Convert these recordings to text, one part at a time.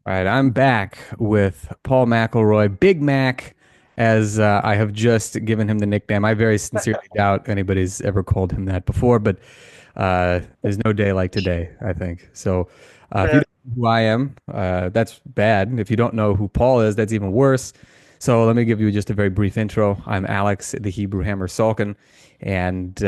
All right, I'm back with Paul McIlroy, Big Mac, as I have just given him the nickname. I very sincerely doubt anybody's ever called him that before, but there's no day like today, I think. So if you Yeah. don't know who I am, that's bad. If you don't know who Paul is, that's even worse. So let me give you just a very brief intro. I'm Aleks, the Hebrew Hammer Salkin, and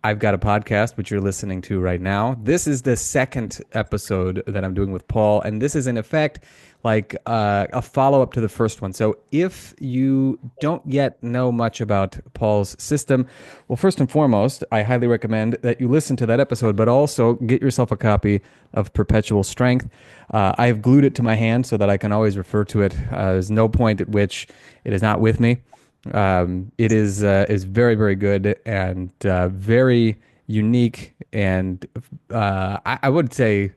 I've got a podcast which you're listening to right now. This is the second episode that I'm doing with Paul, and this is in effect like a follow up to the first one. So if you don't yet know much about Paul's system, well, first and foremost, I highly recommend that you listen to that episode, but also get yourself a copy of Perpetual Strength. I have glued it to my hand so that I can always refer to it. There's no point at which it is not with me. It is very very good and very unique and I would say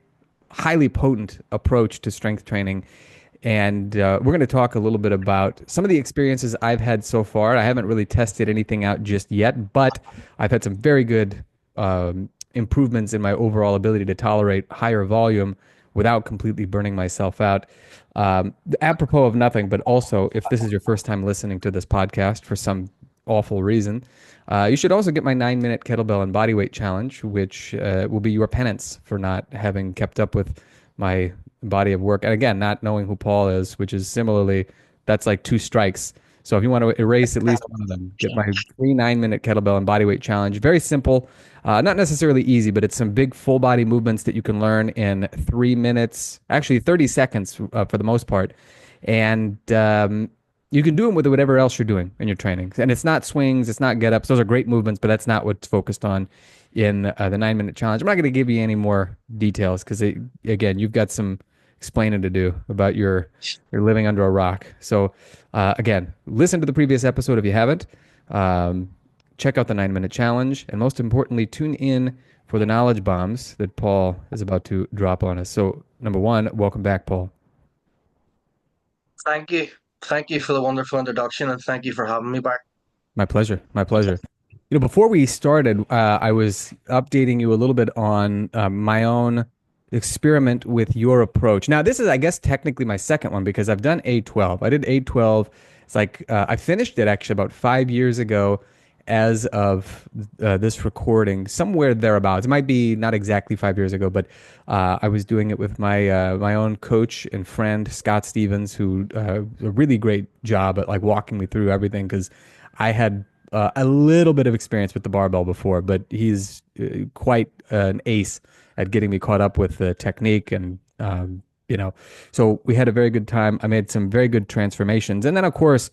highly potent approach to strength training. And we're going to talk a little bit about some of the experiences I've had so far. I haven't really tested anything out just yet, but I've had some very good improvements in my overall ability to tolerate higher volume without completely burning myself out. Apropos of nothing, but also if this is your first time listening to this podcast for some awful reason, you should also get my 9 minute kettlebell and bodyweight challenge, which will be your penance for not having kept up with my body of work. And again, not knowing who Paul is, which is similarly, that's like two strikes. So if you want to erase at least one of them, get my free 9 minute kettlebell and bodyweight challenge. Very simple, not necessarily easy, but it's some big full body movements that you can learn in 3 minutes, actually 30 seconds for the most part. And you can do them with whatever else you're doing in your training. And it's not swings, it's not get ups. Those are great movements, but that's not what's focused on in the 9 minute challenge. I'm not going to give you any more details because, again, you've got some explaining to do about your living under a rock. So, again, listen to the previous episode if you haven't. Um, Check out the 9 minute challenge. And most importantly, tune in for the knowledge bombs that Paul is about to drop on us. So, number one, welcome back, Paul. Thank you. Thank you for the wonderful introduction and thank you for having me back. My pleasure. My pleasure. Before we started, I was updating you a little bit on my own experiment with your approach. Now, this is, I guess, technically my second one because I've done A12. I did A12. It's like I finished it actually about 5 years ago as of this recording, somewhere thereabouts. It might be not exactly 5 years ago, but I was doing it with my own coach and friend, Scott Stevens, who a really great job at like walking me through everything because I had a little bit of experience with the barbell before, but he's quite an ace at getting me caught up with the technique and so we had a very good time. I made some very good transformations, and then of course,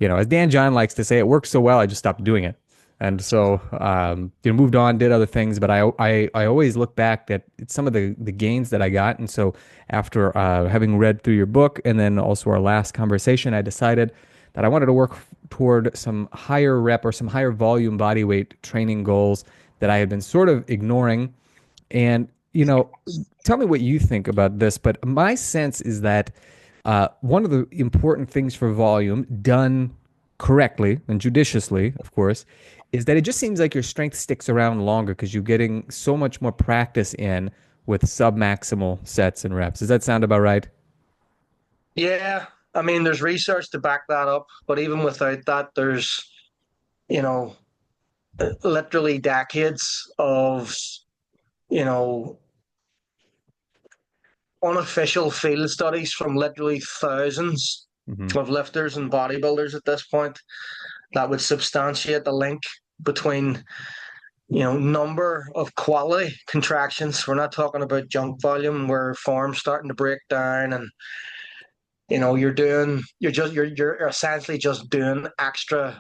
as Dan John likes to say, it worked so well I just stopped doing it, and so moved on, did other things. But I always look back at some of the gains that I got, and so after having read through your book and then also our last conversation, I decided that I wanted to work toward some higher rep or some higher volume body weight training goals that I had been sort of ignoring. And, tell me what you think about this. But my sense is that one of the important things for volume, done correctly and judiciously, of course, is that it just seems like your strength sticks around longer because you're getting so much more practice in with submaximal sets and reps. Does that sound about right? Yeah, I mean, there's research to back that up, but even without that, there's, you know, literally decades of, you know, unofficial field studies from literally thousands Hmm. of lifters and bodybuilders at this point that would substantiate the link between number of quality contractions. We're not talking about junk volume where form's starting to break down and you're essentially just doing extra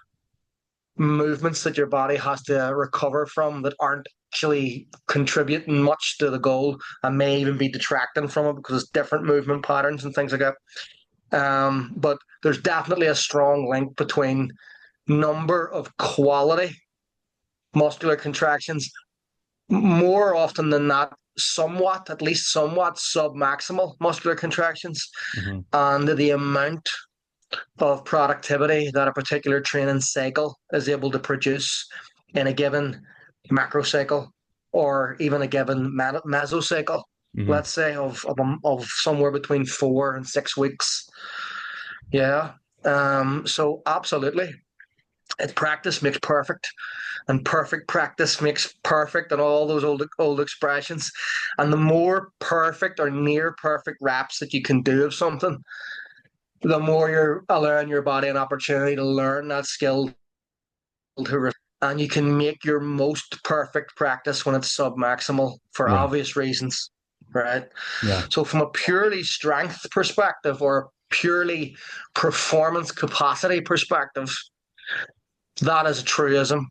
movements that your body has to recover from that aren't actually contributing much to the goal and may even be detracting from it because it's different movement patterns and things like that. But there's definitely a strong link between number of quality muscular contractions, more often than not, somewhat, at least somewhat submaximal muscular contractions, Hmm. and the amount of productivity that a particular training cycle is able to produce in a given macro cycle or even a given mesocycle. Hmm. let's say, of somewhere between 4 and 6 weeks. Yeah. So absolutely, it's practice makes perfect, and perfect practice makes perfect, and all those old expressions. And the more perfect or near perfect reps that you can do of something, the more you're allowing your body an opportunity to learn that skill and you can make your most perfect practice when it's submaximal for Right. obvious reasons, right? Yeah. So from a purely strength perspective or purely performance capacity perspective, that is a truism,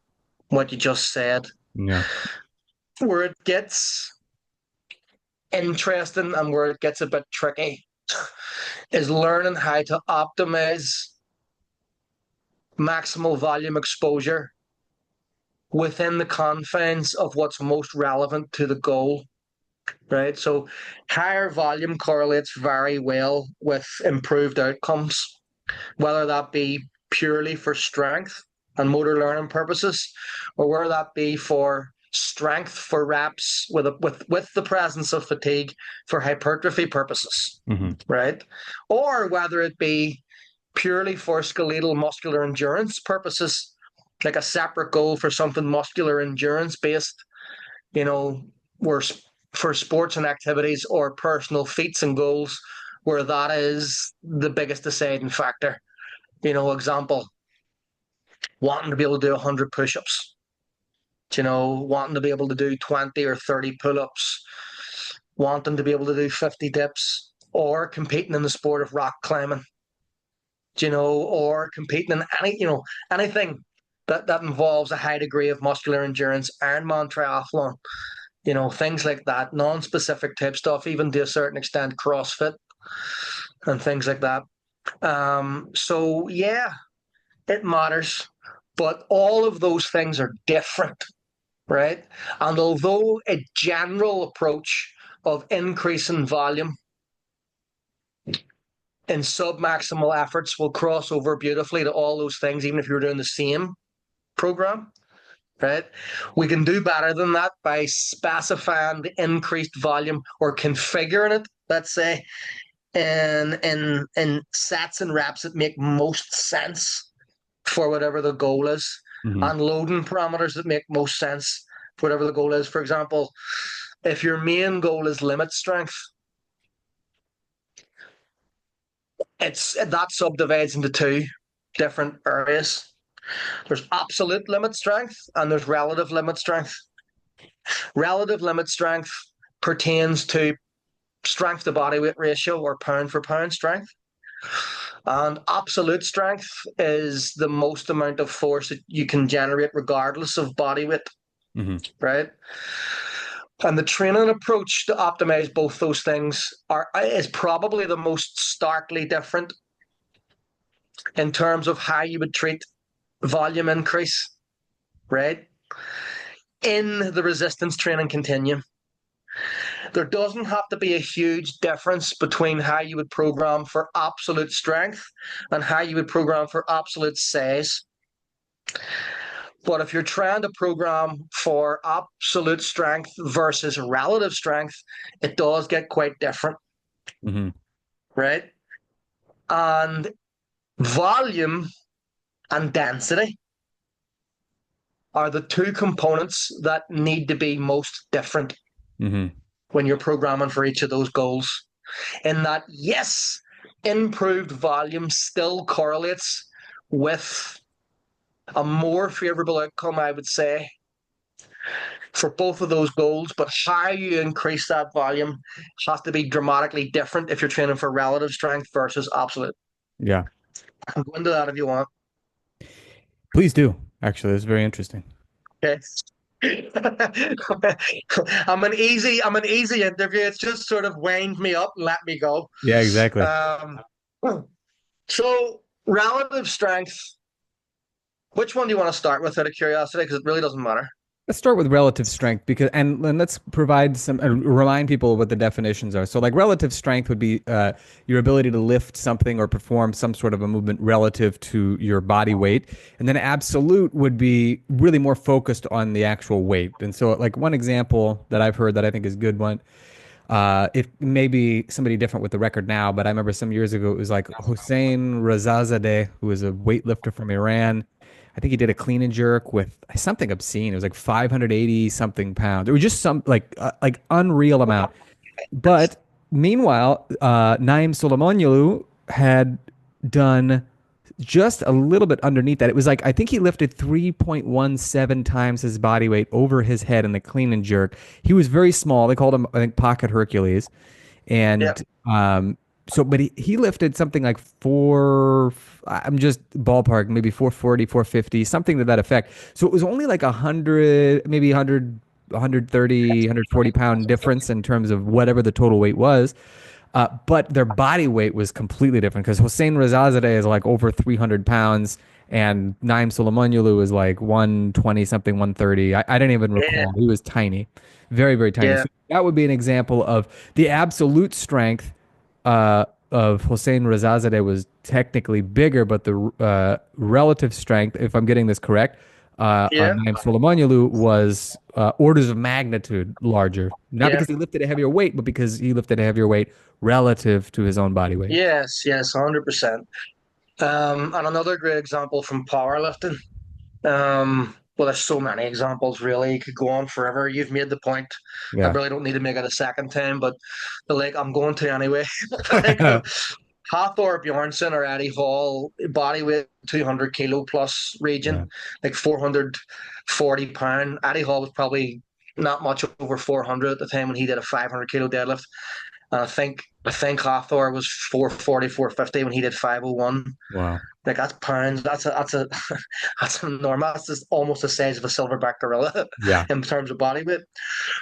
what you just said. Yeah. Where it gets interesting and where it gets a bit tricky is learning how to optimize maximal volume exposure within the confines of what's most relevant to the goal, right? So higher volume correlates very well with improved outcomes, whether that be purely for strength and motor learning purposes, or whether that be for strength for reps with the presence of fatigue for hypertrophy purposes, Hmm. right? Or whether it be purely for skeletal muscular endurance purposes, like a separate goal for something muscular endurance based, you know, where for sports and activities or personal feats and goals, where that is the biggest deciding factor. Example, wanting to be able to do 100 push-ups, wanting to be able to do 20 or 30 pull-ups, wanting to be able to do 50 dips, or competing in the sport of rock climbing, or competing in anything that involves a high degree of muscular endurance, Ironman triathlon, things like that, non-specific type stuff, even to a certain extent, CrossFit and things like that. So yeah, it matters, but all of those things are different, right? And although a general approach of increasing volume in submaximal efforts will cross over beautifully to all those things, even if you're doing the same program, right? We can do better than that by specifying the increased volume or configuring it, let's say, in sets and reps that make most sense for whatever the goal is, Hmm. and loading parameters that make most sense for whatever the goal is. For example, if your main goal is limit strength, it's that subdivides into two different areas. There's absolute limit strength and there's relative limit strength. Relative limit strength pertains to strength to body weight ratio or pound for pound strength. And absolute strength is the most amount of force that you can generate regardless of body weight, Hmm. right? And the training approach to optimize both those things is probably the most starkly different in terms of how you would treat volume increase, right? In the resistance training continuum. There doesn't have to be a huge difference between how you would program for absolute strength and how you would program for absolute size. But if you're trying to program for absolute strength versus relative strength, it does get quite different, Hmm. right? And volume and density are the two components that need to be most different Hmm. when you're programming for each of those goals. In that, yes, improved volume still correlates with a more favorable outcome, I would say, for both of those goals, but how you increase that volume has to be dramatically different if you're training for relative strength versus absolute. Yeah. I can go into that if you want. Please do. Actually, it's very interesting. Okay. I'm an easy interview. It's just sort of wind me up and let me go. Yeah, exactly. Um, so relative strength, which one do you want to start with out of curiosity? Because it really doesn't matter. Let's start with relative strength because, and let's provide some, remind people what the definitions are. So, like, relative strength would be your ability to lift something or perform some sort of a movement relative to your body weight. And then absolute would be really more focused on the actual weight. And so, like, one example that I've heard that I think is a good one If maybe somebody different with the record now, but I remember some years ago it was like Hossein Razazadeh, who was a weightlifter from Iran. I think he did a clean and jerk with something obscene. It was like 580 something pounds. It was just some like unreal amount. But meanwhile, Naim Soleimanioglu had done just a little bit underneath that. It was like I think he lifted 3.17 times his body weight over his head in the clean and jerk. He was very small. They called him, I think, Pocket Hercules. Yeah, And so, but he lifted something like four, I'm just ballpark, maybe 440, 450, something to that effect. So it was only like 100, maybe 100, 130, 140 pound difference in terms of whatever the total weight was. But their body weight was completely different because Hossein Rezazadeh is like over 300 pounds and Naim Soleimanioglu is like 120 something, 130. I don't even yeah, recall. He was tiny, very, very tiny. yeah, So that would be an example of the absolute strength of Hossein Rezazadeh was technically bigger, but the relative strength, if I'm getting this correct, yeah, on Naim Soleimanioglu was orders of magnitude larger. Not yeah. because he lifted a heavier weight, but because he lifted a heavier weight relative to his own body weight. Yes, yes, 100%. And another great example from powerlifting. Well, there's so many examples, really. You could go on forever. You've made the point. I Yeah. really don't need to make it a second time, but I'm going to anyway. Like Hathor Bjornsson or Eddie Hall, body weight 200 kilo plus region, Yeah. like 440 pound. Eddie Hall was probably not much over 400 at the time when he did a 500 kilo deadlift. And I think Hathor was 440, 450 when he did 501. Wow. Like that's pounds. That's a that's enormous. That's just almost the size of a silverback gorilla Yeah. in terms of body weight.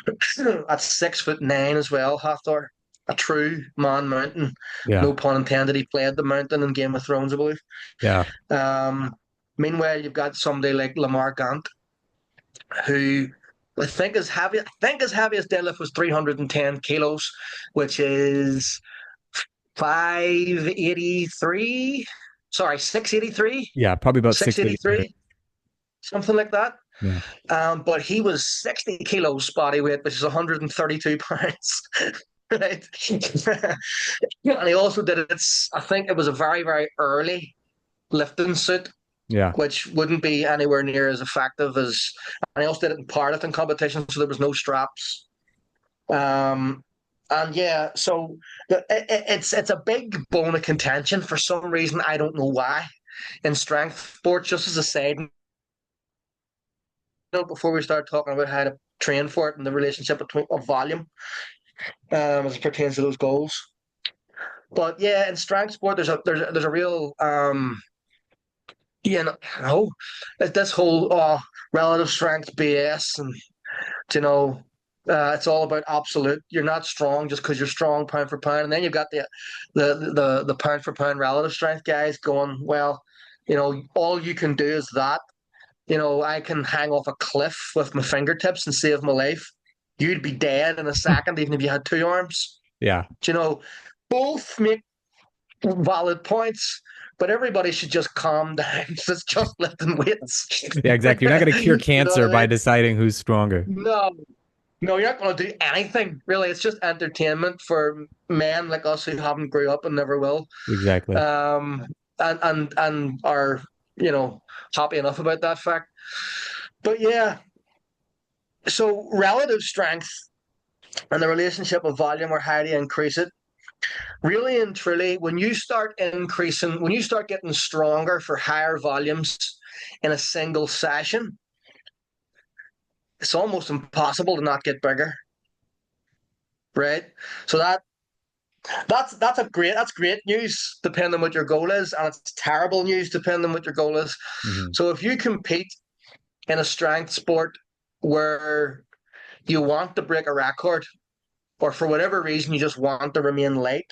That's 6'9" as well, Hathor. A true man mountain. Yeah. No pun intended. He played the mountain in Game of Thrones, I believe. Yeah. Um, Meanwhile, you've got somebody like Lamar Gant, who I think his heaviest deadlift was 310 kilos, which is 583. Sorry, 683. Yeah. Probably about 683. 683, something like that. Yeah. But he was 60 kilos body weight, which is 132 pounds. Right. And he also did it, I think it was a very, very early lifting suit, Yeah. which wouldn't be anywhere near as effective as, and he also did it in powerlifting competition, so there was no straps. Um, and yeah, so it's a big bone of contention for some reason. I don't know why in strength sports. Just as a side note, before we start talking about how to train for it and the relationship between of volume as it pertains to those goals. But yeah, in strength sport, there's a real you know this whole relative strength BS, and you know it's all about absolute. You're not strong just because you're strong pound for pound, and then you've got the pound for pound relative strength guys going, well, all you can do is that. I can hang off a cliff with my fingertips and save my life. You'd be dead in a second, even if you had two arms. Yeah. You know, both make valid points, but everybody should just calm down. It's just lifting weights. Yeah. Exactly. You're not going to cure You know what cancer I by mean? deciding who's stronger. No, no, you're not going to do anything really. It's just entertainment for men like us who haven't grew up and never will, Exactly. um, and are happy enough about that fact. But yeah, so relative strength and the relationship of volume or how to increase it. Really and truly, when you start getting stronger for higher volumes in a single session, it's almost impossible to not get bigger, right? So that's great news depending on what your goal is, and it's terrible news depending on what your goal is. Hmm. So if you compete in a strength sport where you want to break a record, or for whatever reason you just want to remain light,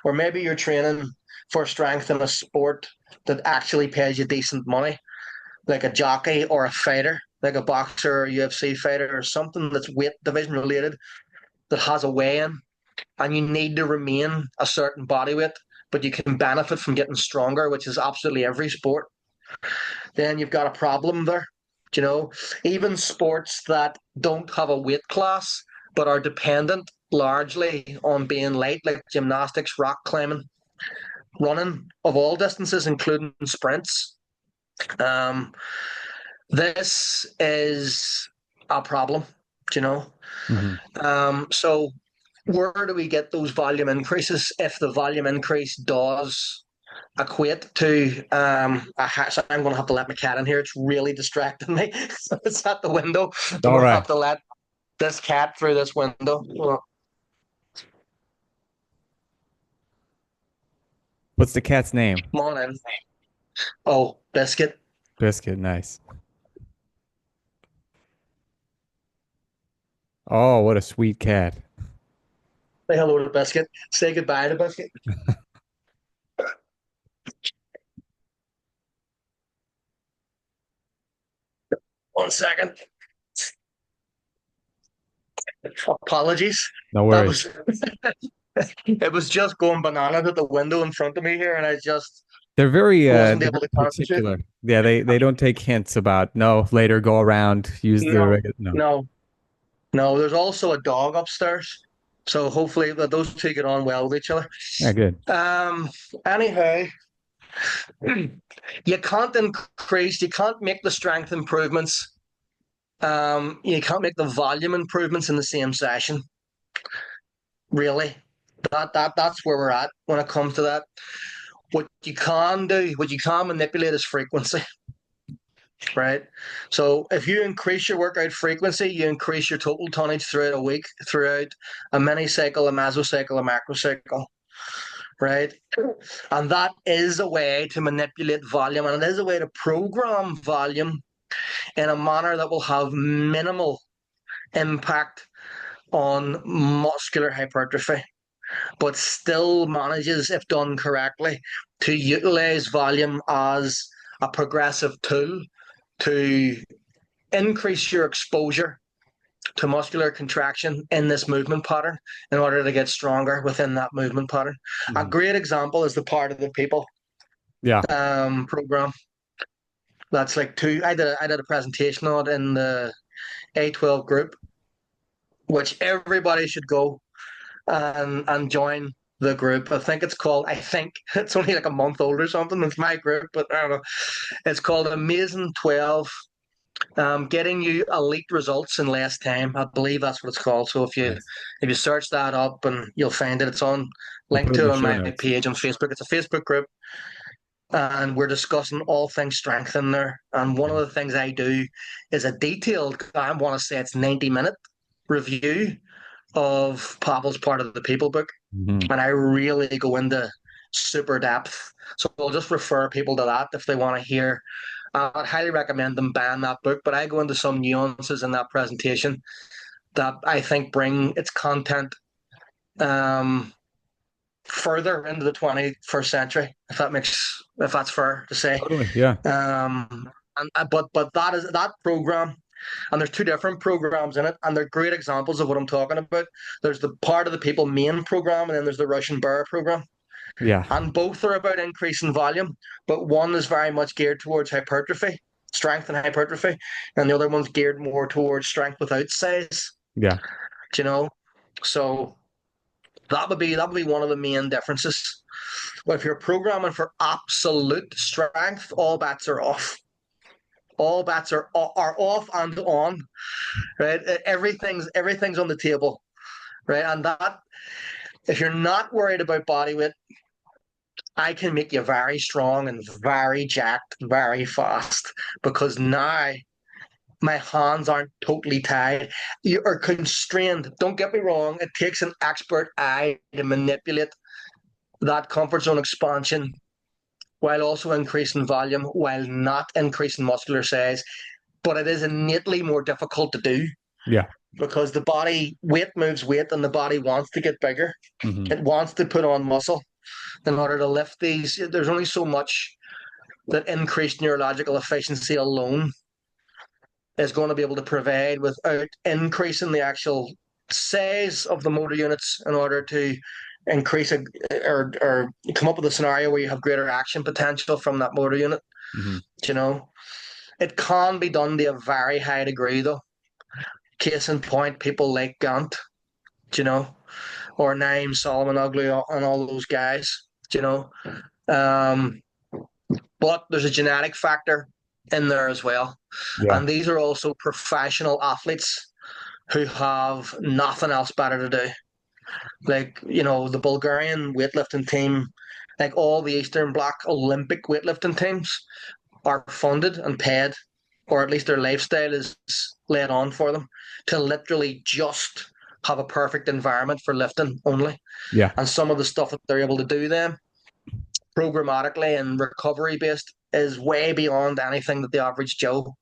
or maybe you're training for strength in a sport that actually pays you decent money, like a jockey or a fighter, like a boxer or a UFC fighter or something that's weight division related that has a weigh-in, and you need to remain a certain body weight, but you can benefit from getting stronger, which is absolutely every sport, then you've got a problem there. You know, even sports that don't have a weight class but are dependent largely on being light, like gymnastics, rock climbing, running of all distances, including sprints. Um, this is a problem, you know. Hmm. So where do we get those volume increases if the volume increase does equate to so I'm going to have to let my cat in here. It's really distracting me. It's at the window. I'm All going to right. have to let this cat through this window. What's the cat's name? Come on in. Oh, Biscuit. Biscuit. Nice. Oh, what a sweet cat. Say hello to Biscuit. Say goodbye to Biscuit. 1 second. Apologies. No That worries. was it was just going bananas at the window in front of me here, and I just They're wasn't able very to concentrate. particular. Yeah, they don't take hints about no, later go around, use the No, regular. No. no, no. There's also a dog upstairs, so hopefully that those two get on well with each other. Yeah, good. Um. Anyhow, you can't make the strength improvements. You can't make the volume improvements in the same session. Really, that's where we're at when it comes to that. What you can manipulate is frequency, right? So if you increase your workout frequency, you increase your total tonnage throughout a week, throughout a mini cycle, a mesocycle, a macrocycle, right? And that is a way to manipulate volume, and it is a way to program volume in a manner that will have minimal impact on muscular hypertrophy, but still manages, if done correctly, to utilize volume as a progressive tool to increase your exposure to muscular contraction in this movement pattern in order to get stronger within that movement pattern. A Mhm. great example is the part of the people Yeah. program. That's like I did a presentation on it in the A12 group, which everybody should go and join the group. I think it's only like a month old or something. It's my group, but I don't know. It's called Amazing 12, getting you elite results in less time. I believe that's what it's called. So Nice. if you search that up and you'll find it, it's on We'll put linked it in to the it on show my notes. page on Facebook. It's a Facebook group, and we're discussing all things strength in there. And one of the Nice. things I do is a detailed, I want to say it's 90-minute review of Pavel's part of the People book, Hmm. and I really go into super depth. So I'll just refer people to that if they want to hear. I'd highly recommend them ban that book, but I go into some nuances in that presentation that I think bring its content um, further into the 21st century, if that's fair to say. Totally. Yeah. But that program, and there's two different programs in it, and they're great examples of what I'm talking about. There's the part of the people main program, and then there's the Russian Bear program, Yeah. and both are about increasing volume, but one is very much geared towards hypertrophy, strength and hypertrophy, and the other one's geared more towards strength without size. Yeah. Do you know? So that would be one of the main differences. But if you're programming for absolute strength, all bets are off. All bets are off and on, right? Everything's on the table, right? And that if you're not worried about body weight, I can make you very strong and very jacked very fast because now my hands aren't totally tied. You are constrained. Don't get me wrong. It takes an expert eye to manipulate that comfort zone expansion while also increasing volume, while not increasing muscular size. But it is innately more difficult to do Yeah. because the body weight moves weight and the body wants to get bigger. Hmm. It wants to put on muscle in order to lift these. There's only so much that increased neurological efficiency alone is going to be able to provide without increasing the actual size of the motor units in order to increase or come up with a scenario where you have greater action potential from that motor unit. Hmm. You know, it can be done to a very high degree, though. Case in point, people like Gant. You know. or Naeem Solomon Ugly and all those guys, you know. Um, but there's a genetic factor in there as well. Yeah. And these are also professional athletes who have nothing else better to do. Like, the Bulgarian weightlifting team, like all the Eastern Bloc Olympic weightlifting teams are funded and paid, or at least their lifestyle is laid on for them to literally just have a perfect environment for lifting only. Yeah. And some of the stuff that they're able to do then programmatically and recovery based is way beyond anything that the average Joe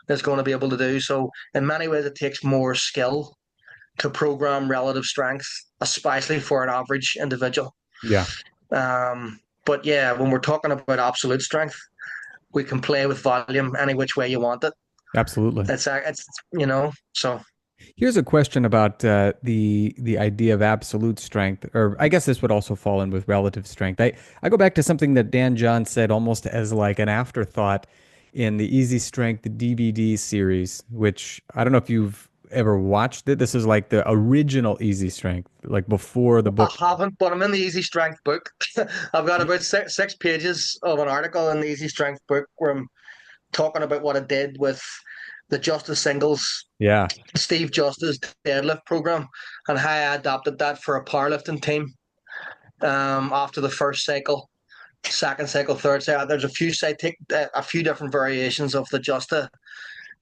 is going to be able to do. So in many ways, it takes more skill to program relative strength, especially for an average individual. Yeah. But yeah, when we're talking about absolute strength, we can play with volume any which way you want it. Absolutely. So Here's a question about the idea of absolute strength, or I guess this would also fall in with relative strength. I go back to something that Dan John said almost as like an afterthought in the Easy Strength DVD series, which I don't know if you've ever watched it. This is like the original Easy Strength, like before the I book. haven't, but I'm in the Easy Strength book. I've got about six pages of an article in the Easy Strength book where I'm talking about what I did with the Justice Singles, Yeah. Steve Justice deadlift program, and how I adapted that for a powerlifting team after the first cycle, second cycle, third cycle. There's a few different variations of the Justice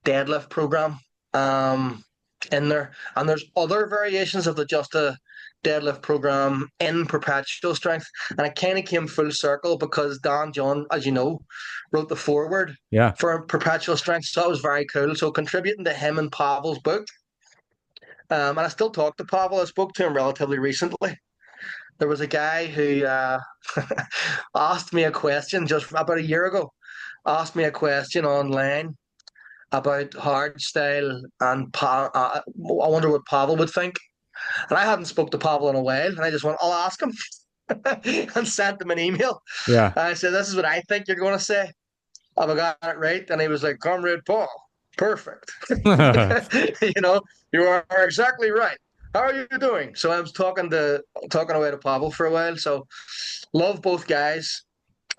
deadlift program um, in there, and there's other variations of the Justice deadlift program in Perpetual Strength, and it kind of came full circle because Dan John, as you know, wrote the foreword Yeah. for Perpetual Strength, so that was very cool. So contributing to him and Pavel's book, and I still talk to Pavel. I spoke to him relatively recently. There was a guy who asked me a question just about a year ago. Asked me a question online about hard style, and I wonder what Pavel would think. And I hadn't spoke to Pavel in a while, and I just went, I'll ask him, and sent him an email. Yeah. And I said, "This is what I think you're going to say. Have I got it right?" And he was like, "Comrade Paul, perfect. you know, you are exactly right. How are you doing?" So I was talking away to Pavel for a while. So love both guys,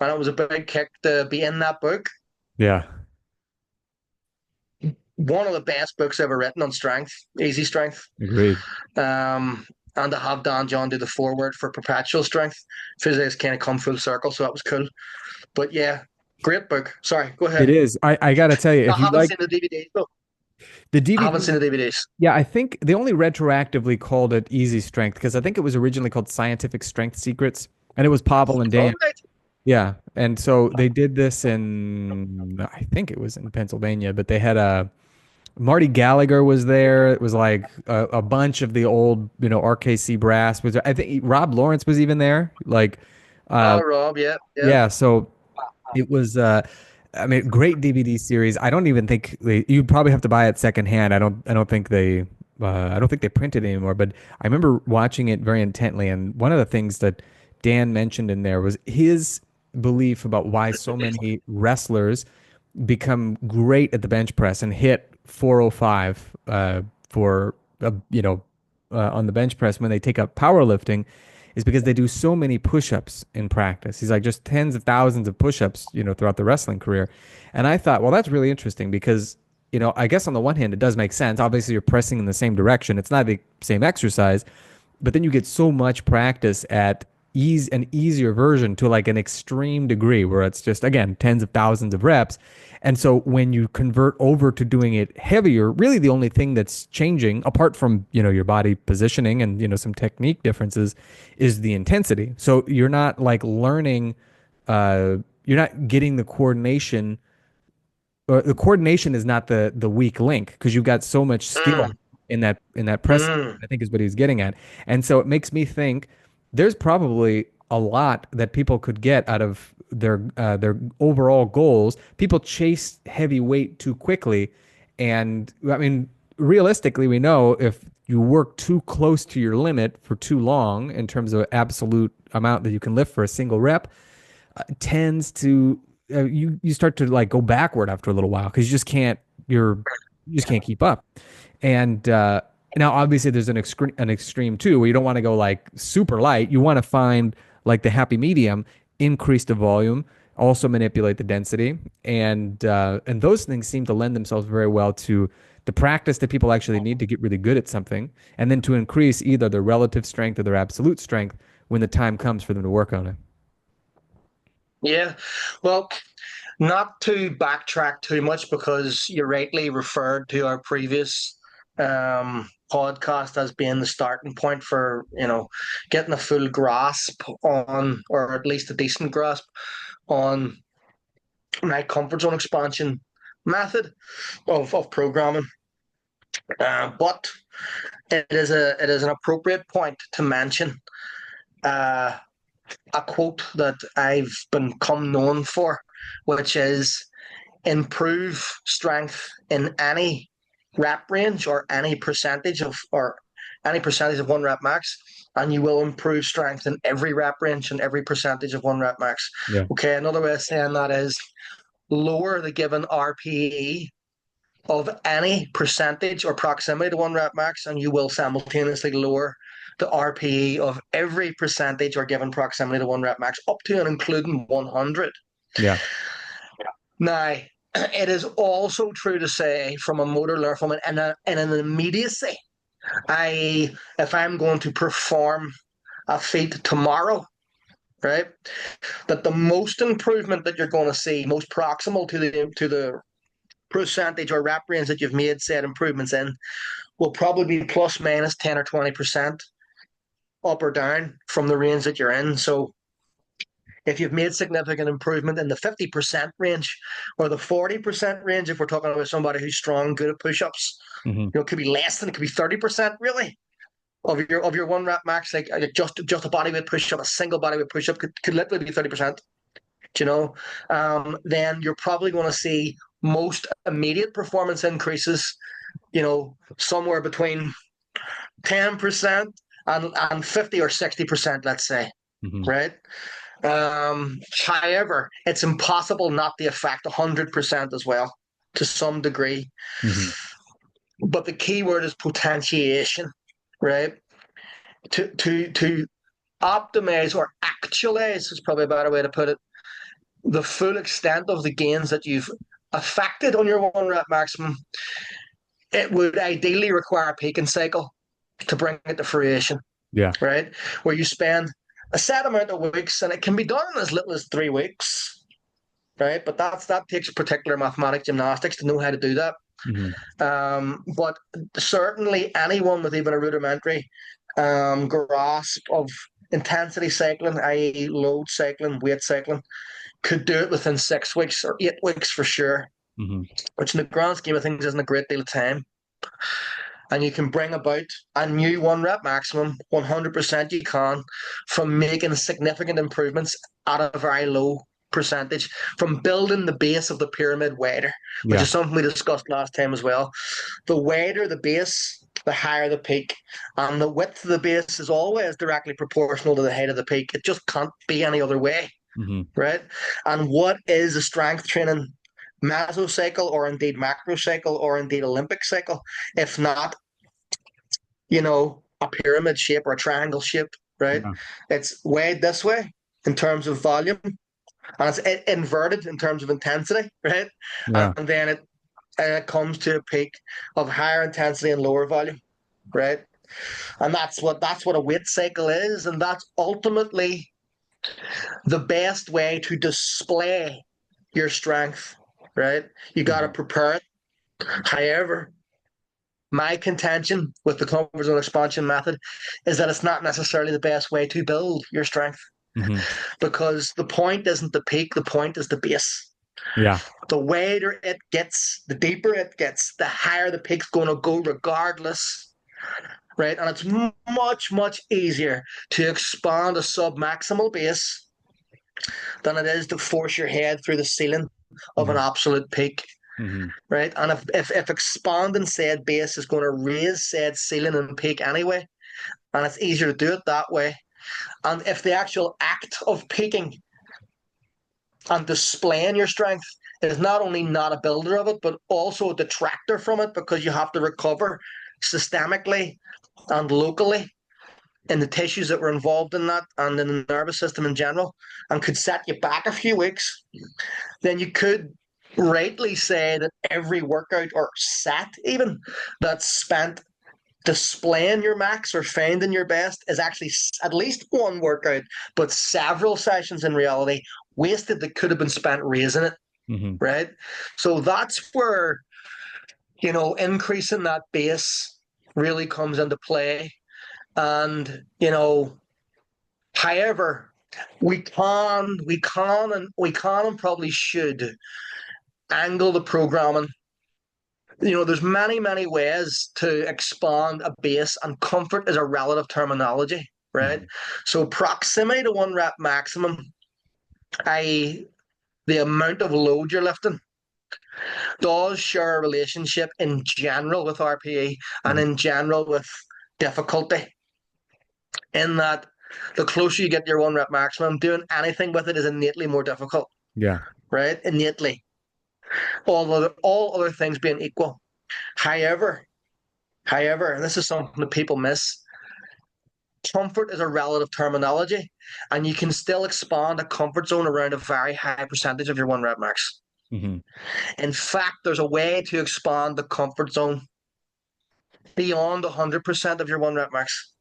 and it was a big kick to be in that book. Yeah. One of the best books ever written on strength, easy strength. Agreed. Um, and to have Dan John do the foreword for Perpetual Strength, physics kind of come full circle, so that was cool. But yeah, great book. Sorry, go It ahead. is. I gotta tell you, I if you haven't like seen the DVDs though. the I haven't seen DVDs, the DVDs. yeah, I think they only retroactively called it Easy Strength because I think it was originally called Scientific Strength Secrets, and it was Pavel and All Dan. right. Yeah, and so they did this in, I think it was in Pennsylvania, but they had a Marty Gallagher was there. It was like a bunch of the old, RKC brass was there. I think Rob Lawrence was even there. Like, uh, Oh, Rob, yeah, yeah. yeah, so it was I mean, great DVD series. I don't even think you'd probably have to buy it secondhand. I don't think I don't think they print it anymore, but I remember watching it very intently, and one of the things that Dan mentioned in there was his belief about why so many wrestlers become great at the bench press and hit 405 for on the bench press when they take up powerlifting is because they do so many push-ups in practice. He's like just tens of thousands of push-ups, throughout the wrestling career. And I thought, well, that's really interesting because, I guess on the one hand it does make sense. Obviously you're pressing in the same direction. It's not the same exercise, but then you get so much practice at an easier version to like an extreme degree where it's just again tens of thousands of reps. And so when you convert over to doing it heavier, really the only thing that's changing apart from, your body positioning and, some technique differences is the intensity. So you're not like learning you're not getting the coordination, or the coordination is not the weak link because you've got so much skill Mm, in that press, mm. I think is what he's getting at. And so it makes me think there's probably a lot that people could get out of their overall goals. People chase heavy weight too quickly, and I mean realistically we know if you work too close to your limit for too long in terms of absolute amount that you can lift for a single rep, tends to you start to like go backward after a little while because you just can't keep up. And Now, obviously, there's an extreme too, where you don't want to go like super light. You want to find like the happy medium, increase the volume, also manipulate the density, and those things seem to lend themselves very well to the practice that people actually need to get really good at something, and then to increase either their relative strength or their absolute strength when the time comes for them to work on it. Yeah. Well, not to backtrack too much because you rightly referred to our previous podcast as being the starting point for, getting a full grasp on, or at least a decent grasp on my comfort zone expansion method of programming. But it is an appropriate point to mention uh, a quote that I've become known for, which is improve strength in any rep range or any percentage of one rep max, and you will improve strength in every rep range and every percentage of one rep max. Yeah. Okay, another way of saying that is lower the given RPE of any percentage or proximity to one rep max, and you will simultaneously lower the RPE of every percentage or given proximity to one rep max up to and including 100. Yeah. Now, it is also true to say from a motor learner, in an immediacy, if I'm going to perform a feat tomorrow, right, that the most improvement that you're going to see, most proximal to the percentage or rep range that you've made said improvements in, will probably be plus minus 10 or 20% up or down from the range that you're in. So if you've made significant improvement in the 50% range or the 40% range, if we're talking about somebody who's strong, good at push-ups, Hmm. it could be less than, it could be 30% really of your one rep max, like just a bodyweight push-up, a single bodyweight push-up could literally be 30%, then you're probably going to see most immediate performance increases, somewhere between 10% and 50 or 60%, let's say, Hmm. right? However, it's impossible not to affect 100% as well to some degree. Hmm. But the key word is potentiation, right? To optimize or actualize is probably a better way to put it. The full extent of the gains that you've affected on your one rep maximum, it would ideally require a peaking cycle to bring it to fruition, Yeah. right? Where you spend a set amount of weeks, and it can be done in as little as 3 weeks, right? But that takes particular mathematic gymnastics to know how to do that. Hmm. But certainly anyone with even a rudimentary grasp of intensity cycling, i.e., load cycling, weight cycling, could do it within 6 weeks or 8 weeks for sure, Hmm. which in the grand scheme of things isn't a great deal of time. And you can bring about a new one rep maximum 100% you can from making significant improvements at a very low percentage, from building the base of the pyramid wider, which Yeah. is something we discussed last time as well. The wider the base, the higher the peak, and the width of the base is always directly proportional to the height of the peak. It just can't be any other way, Hmm. right? And what is a strength training mesocycle or indeed macrocycle or indeed Olympic cycle, if not, a pyramid shape or a triangle shape, right? Yeah. It's weighed this way in terms of volume, and it's inverted in terms of intensity, right? Yeah. And then it comes to a peak of higher intensity and lower volume, right? And that's what a weight cycle is, and that's ultimately the best way to display your strength, right? You got to Hmm. prepare it. However, my contention with the comfort zone expansion method is that it's not necessarily the best way to build your strength, Hmm. because the point isn't the peak, the point is the base. Yeah. The wider it gets, the deeper it gets, the higher the peak's going to go regardless, right? And it's much, much easier to expand a sub-maximal base than it is to force your head through the ceiling of an Yeah. absolute peak, Hmm. right? And if expanding said base is going to raise said ceiling and peak anyway, and it's easier to do it that way, and if the actual act of peaking and displaying your strength is not only not a builder of it, but also a detractor from it because you have to recover systemically and locally in the tissues that were involved in that and in the nervous system in general, and could set you back a few weeks, then you could rightly say that every workout or set even that's spent displaying your max or finding your best is actually at least one workout, but several sessions in reality wasted that could have been spent raising it, Hmm. right? So that's where, increasing that base really comes into play. And, however, we can and probably should angle the programming. There's many, many ways to expand a base, and comfort is a relative terminology, right? Hmm. So proximity to one rep maximum, i.e., the amount of load you're lifting, does share a relationship in general with RPE and Hmm. in general with difficulty. In that, the closer you get to your one rep maximum, doing anything with it is innately more difficult, Yeah. right? Innately, all other things being equal. However, and this is something that people miss, comfort is a relative terminology, and you can still expand a comfort zone around a very high percentage of your one rep max. Hmm. In fact, there's a way to expand the comfort zone beyond 100% of your one rep max.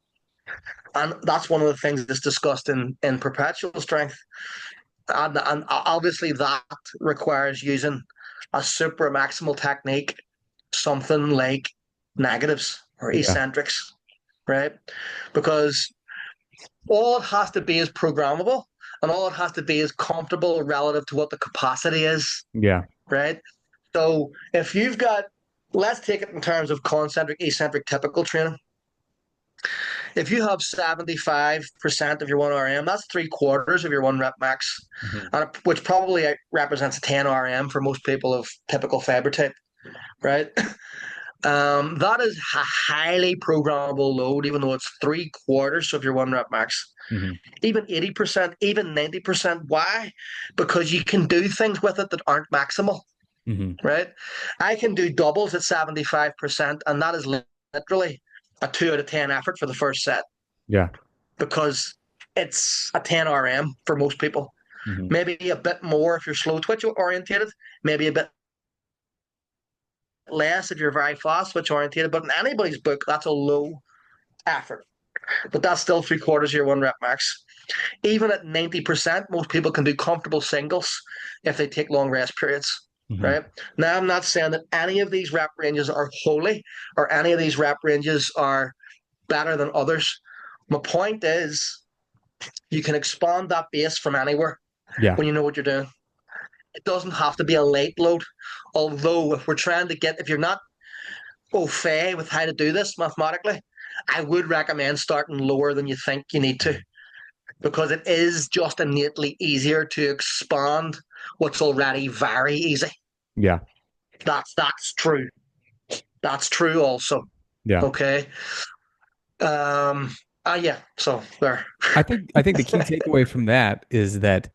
And that's one of the things that's discussed in perpetual strength. And obviously, that requires using a super maximal technique, something like negatives or Yeah. eccentrics, right? Because all it has to be is programmable, and all it has to be is comfortable relative to what the capacity is, Yeah. right? So if you've got, let's take it in terms of concentric, eccentric, typical training. If you have 75% of your 1 RM, that's three quarters of your one rep max, Hmm. which probably represents 10 RM for most people of typical fiber type, right? That is a highly programmable load, even though it's three quarters of your one rep max. Hmm. Even 80%, even 90%. Why? Because you can do things with it that aren't maximal, Hmm. right? I can do doubles at 75%, and that is literally a 2 out of 10 effort for the first set Yeah. because it's a 10 RM for most people. Hmm. Maybe a bit more if you're slow twitch orientated, maybe a bit less if you're very fast switch orientated. But in anybody's book, that's a low effort. But that's still three quarters of your one rep max. Even at 90%, most people can do comfortable singles if they take long rest periods. Hmm. Right now, I'm not saying that any of these rep ranges are holy or any of these rep ranges are better than others. My point is, you can expand that base from anywhere Yeah. when you know what you're doing. It doesn't have to be a late load. Although, if we're trying to get, if you're not au fait with how to do this mathematically, I would recommend starting lower than you think you need to, because it is just innately easier to expand what's already very easy. Yeah. That's true. That's true also. Yeah. Okay. Um. Yeah. So there. I think the key takeaway from that is that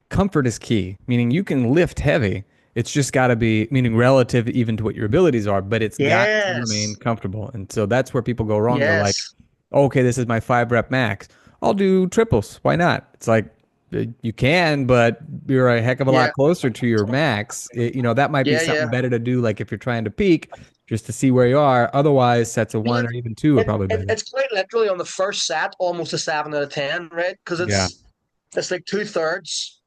comfort is key, meaning you can lift heavy. It's just got to be, meaning relative even to what your abilities are, but it's got to remain Yes. comfortable. And so that's where people go wrong. They're like, Yes. okay, this is my 5 rep max. I'll do triples. Why not? It's like you can, but you're a heck of a lot Yeah. closer to your max. That might be Yeah. something Yeah. better to do, like if you're trying to peak, just to see where you are. Otherwise, sets of one It, or even two are probably better. it's quite literally on the first set, almost a 7 out of 10, right? Because Yeah. it's like two-thirds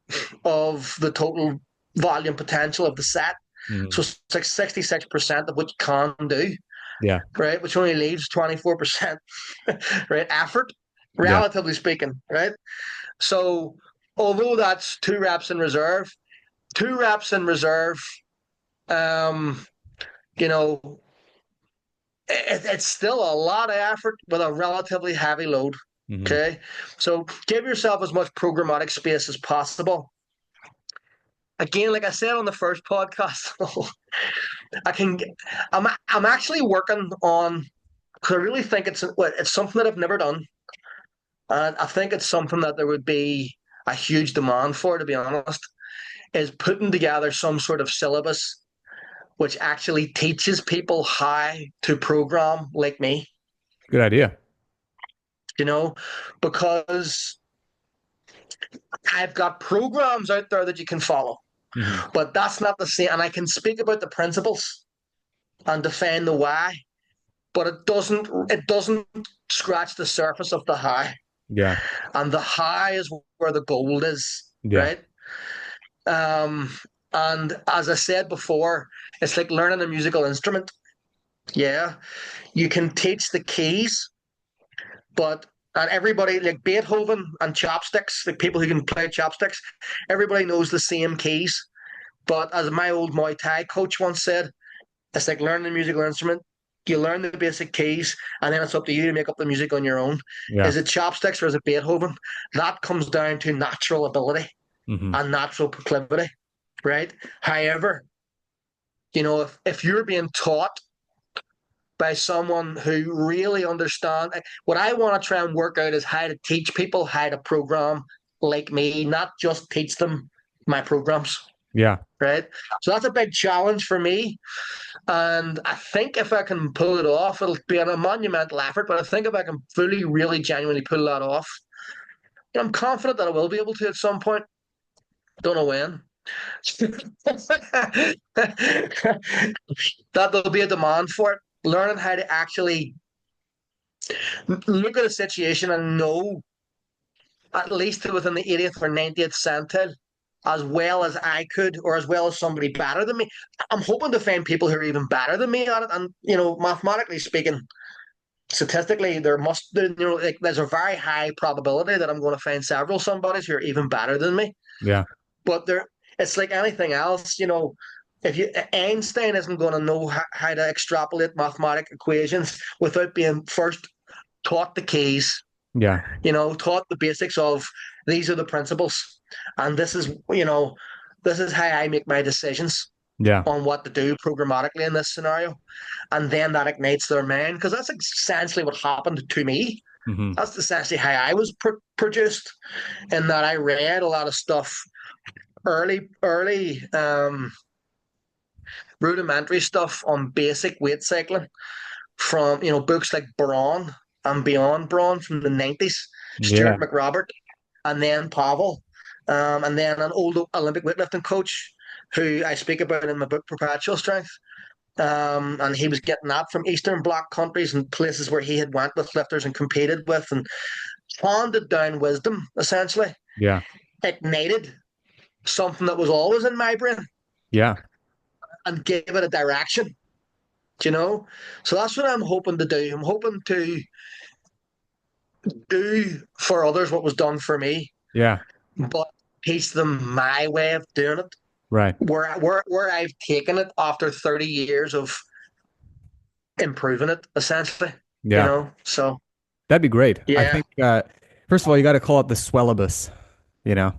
of the total volume potential of the set. So Mhm. it's like 66% of what you can do, Yeah. right? Which only leaves 24%, right? Effort, Yeah. relatively speaking, right? So although that's two reps in reserve, two reps in reserve, um, you know, it's still a lot of effort with a relatively heavy load. Hmm. Okay. So give yourself as much programmatic space as possible. Again, like I said on the first podcast, I can. I'm actually working on, because I really think it's something that I've never done, and I think it's something that there would be a huge demand for. To be honest, is putting together some sort of syllabus which actually teaches people how to program like me, Good idea. you know, because I've got programs out there that you can follow, Hmm. but that's not the same. And I can speak about the principles and defend the why, but it doesn't scratch the surface of the how. Yeah. And the how is where the gold is, Yeah. right? Um, and as I said before, it's like learning a musical instrument. Yeah, you can teach the keys, but and everybody like Beethoven and chopsticks, like people who can play chopsticks, everybody knows the same keys. But as my old Muay Thai coach once said, it's like learning a musical instrument. You learn the basic keys, and then it's up to you to make up the music on your own. Yeah. Is it chopsticks or is it Beethoven? That comes down to natural ability Hmm. and natural proclivity, right? However, if you're being taught by someone who really understands, what I want to try and work out is how to teach people how to program like me, not just teach them my programs, Yeah. right? So that's a big challenge for me. And I think if I can pull it off, it'll be a monumental effort. But I think if I can fully, really, genuinely pull that off, I'm confident that I will be able to at some point. Don't know when. That there'll be a demand for it. Learning how to actually look at a situation and know at least within the 80th or 90th centile as well as I could, or as well as somebody better than me. I'm hoping to find people who are even better than me at it. And, mathematically speaking, statistically, like, there's a very high probability that I'm going to find several somebodies who are even better than me. Yeah. But it's like anything else, if Einstein isn't going to know how to extrapolate mathematical equations without being first taught the keys, Yeah. taught the basics of these are the principles, and this is how I make my decisions Yeah. on what to do programmatically in this scenario, and then that ignites their mind because that's essentially what happened to me. Hmm. That's essentially how I was produced, in that I read a lot of stuff early, rudimentary stuff on basic weight cycling from books like Brawn and Beyond Brawn from the 90s, Yeah. Stuart McRobert, and then Pavel, and then an old Olympic weightlifting coach who I speak about in my book Perpetual Strength. And he was getting that from Eastern Bloc countries and places where he had went with lifters and competed with, and handed down wisdom essentially, Yeah. ignited something that was always in my brain Yeah. and gave it a direction. You know, so that's what I'm hoping to do. I'm hoping to do for others what was done for me, Yeah. but teach them my way of doing it, Right. where I've taken it after 30 years of improving it, essentially. Yeah. So That'd be great. I yeah. think, first of all, you got to call it the swellibus, you know,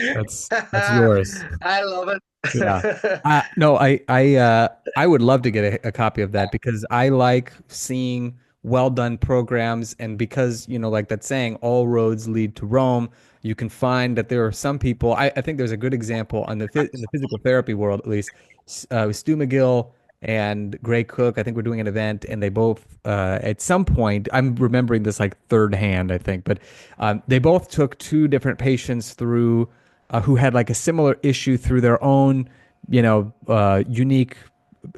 that's yours. I love Yeah. it. No, I would love to get a copy of that because I like seeing well done programs, and because, like that saying, all roads lead to Rome, you can find that there are some people. I think there's a good example in the physical therapy world, at least, with Stu McGill and Gray Cook. I think we're doing an event, and they both, at some point, I'm remembering this like third hand, I think, but they both took two different patients through who had like a similar issue through their own, unique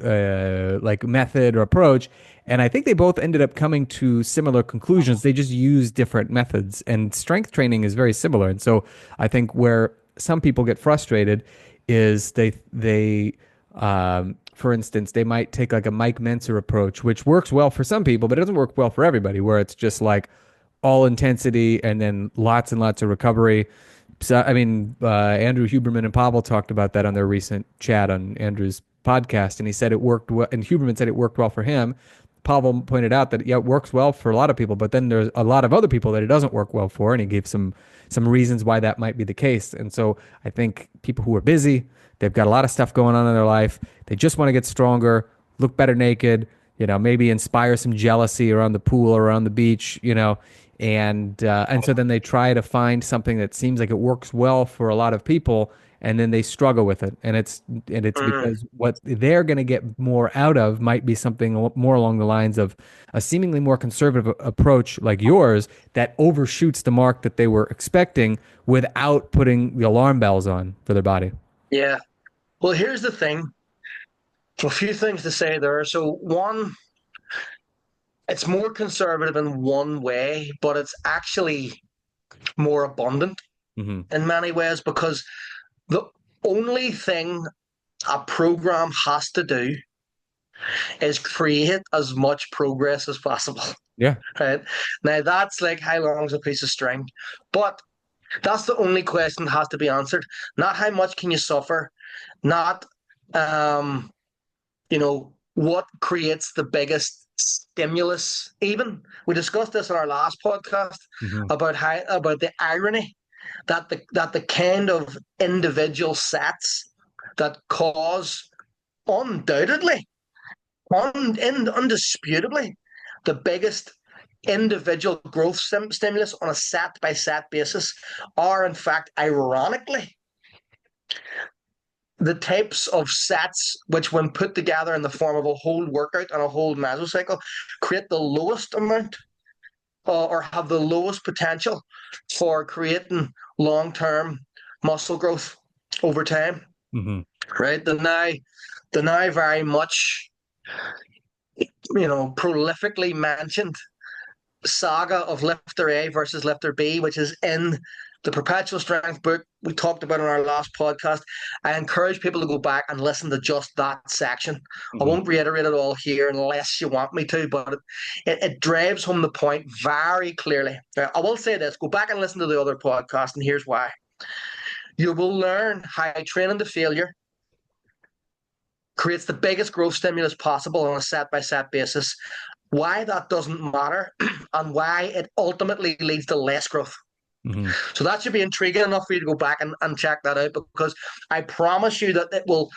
like method or approach. And I think they both ended up coming to similar conclusions. They just used different methods, and strength training is very similar. And so I think where some people get frustrated is for instance, they might take like a Mike Mentzer approach, which works well for some people, but it doesn't work well for everybody, where it's just like all intensity and then lots and lots of recovery. So, I mean, Andrew Huberman and Pavel talked about that on their recent chat on Andrew's podcast, and he said it worked well, and Huberman said it worked well for him. Pavel pointed out that, yeah, it works well for a lot of people, but then there's a lot of other people that it doesn't work well for, and he gave some reasons why that might be the case. And so I think people who are busy, they've got a lot of stuff going on in their life, they just want to get stronger, look better naked, maybe inspire some jealousy around the pool or around the beach, and so then they try to find something that seems like it works well for a lot of people, and then they struggle with it. And it's Mm. because what they're going to get more out of might be something more along the lines of a seemingly more conservative approach like yours that overshoots the mark that they were expecting without putting the alarm bells on for their body. Yeah. Well, here's the thing. A few things to say there. So one, it's more conservative in one way, but it's actually more abundant Hmm. in many ways because the only thing a program has to do is create as much progress as possible. Yeah. Right. Now that's like how long's a piece of string. But that's the only question that has to be answered. Not how much can you suffer, not um, what creates the biggest stimulus. Even we discussed this in our last podcast Hmm. about the irony that the kind of individual sets that cause undoubtedly, undisputably, the biggest individual growth stimulus on a set by set basis are in fact ironically the types of sets which, when put together in the form of a whole workout and a whole mesocycle, create the lowest amount or have the lowest potential for creating long-term muscle growth over time. Hmm. Right? The now very much prolifically mentioned saga of lifter A versus lifter B, which is in the Perpetual Strength book we talked about in our last podcast. I encourage people to go back and listen to just that section. I Hmm. won't reiterate it all here unless you want me to, but it drives home the point very clearly. I will say this: go back and listen to the other podcast, and here's why. You will learn how training to failure creates the biggest growth stimulus possible on a set by set basis, why that doesn't matter, and why it ultimately leads to less growth. Hmm. So that should be intriguing enough for you to go back and check that out, because I promise you that it will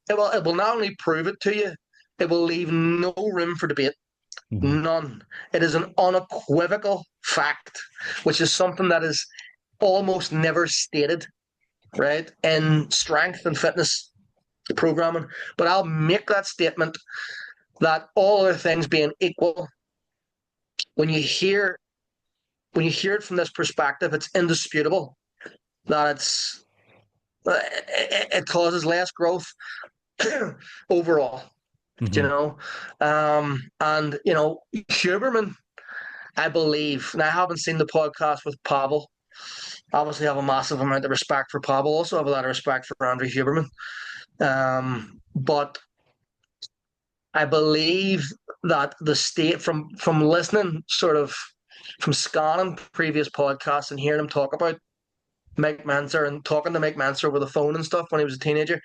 not only prove it to you, it will leave no room for debate. Hmm. None. It is an unequivocal fact, which is something that is almost never stated, right, in strength and fitness programming. But I'll make that statement that all other things being equal, when you hear it from this perspective, it's indisputable that it causes less growth overall. You Hmm. know, and Huberman, I believe. And I haven't seen the podcast with Pavel. Obviously, I have a massive amount of respect for Pavel. Also, have a lot of respect for Andrew Huberman. But I believe that the state from listening, sort of from scanning previous podcasts and hearing him talk about Mike Manser and talking to Mike Manser over the phone and stuff when he was a teenager,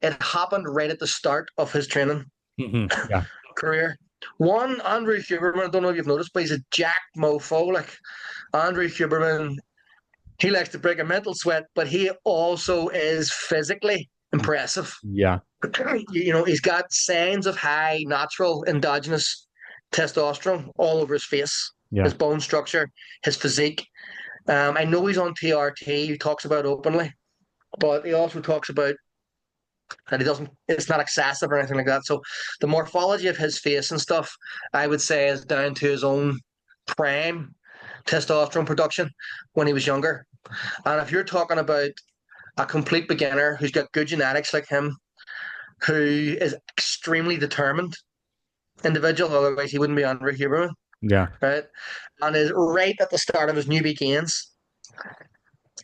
it happened right at the start of his training Hmm. Yeah. career. One, Andrew Huberman, I don't know if you've noticed, but he's a jack mofo. Like Andrew Huberman, he likes to break a mental sweat, but he also is physically impressive. Yeah. He's got signs of high natural endogenous testosterone all over his face, Yeah. his bone structure, his physique. I know he's on TRT. He talks about it openly, but he also talks about that he doesn't. It's not excessive or anything like that. So the morphology of his face and stuff, I would say, is down to his own prime testosterone production when he was younger. And if you're talking about a complete beginner who's got good genetics like him, who is extremely determined individual, otherwise he wouldn't be Andrew Huberman, Yeah. right? And is right at the start of his newbie gains.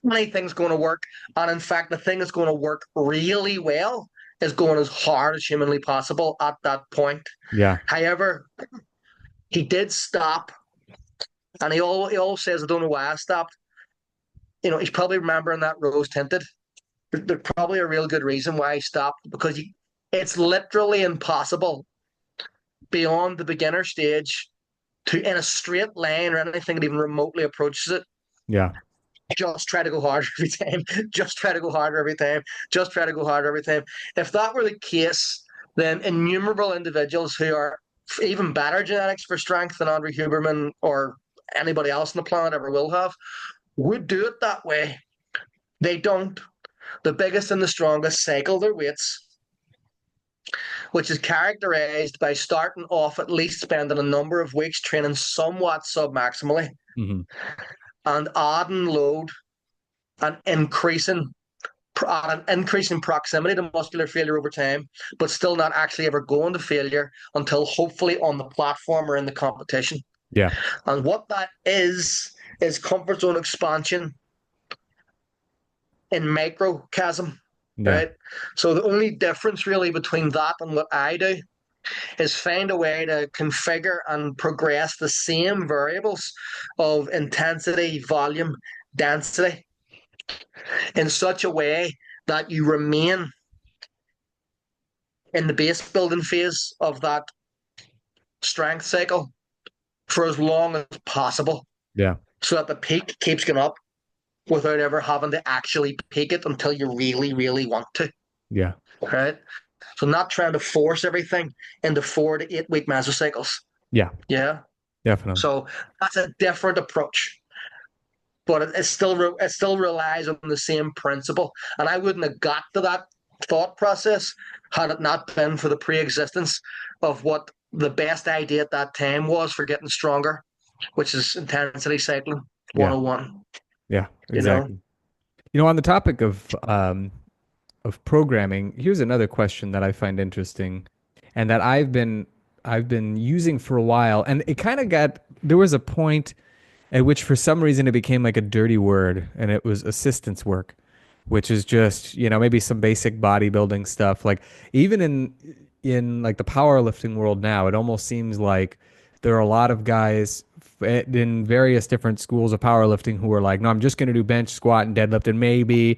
Many things going to work, and in fact, the thing that's going to work really well is going as hard as humanly possible at that point. Yeah. However, he did stop, and he all says, "I don't know why I stopped." He's probably remembering that rose tinted. There's probably a real good reason why he stopped, because it's literally impossible beyond the beginner stage to, in a straight line or anything that even remotely approaches it, Yeah. just try to go harder every time. Just try to go harder every time. Just try to go harder every time. If that were the case, then innumerable individuals who are even better genetics for strength than Andrew Huberman or anybody else on the planet ever will have would do it that way. They don't. The biggest and the strongest cycle their weights, which is characterized by starting off at least spending a number of weeks training somewhat submaximally Hmm. and adding load and increasing proximity to muscular failure over time, but still not actually ever going to failure until hopefully on the platform or in the competition. Yeah. And what that is comfort zone expansion in microcosm, Yeah. right? So the only difference really between that and what I do is find a way to configure and progress the same variables of intensity, volume, density in such a way that you remain in the base building phase of that strength cycle for as long as possible Yeah. so that the peak keeps going up without ever having to actually peak it until you really, really want to. Yeah. Right? So not trying to force everything into 4 to 8 week mesocycles. Yeah. Yeah. Definitely. So that's a different approach, but it still relies on the same principle. And I wouldn't have got to that thought process had it not been for the pre-existence of what the best idea at that time was for getting stronger, which is intensity cycling Yeah. 101. Yeah. You know? Exactly. On the topic of programming, here's another question that I find interesting and that I've been using for a while. And it kind of there was a point at which for some reason it became like a dirty word, and it was assistance work, which is just, maybe some basic bodybuilding stuff. Like even in like the powerlifting world now, it almost seems like there are a lot of guys in various different schools of powerlifting who are like, no, I'm just going to do bench, squat, and deadlift, and maybe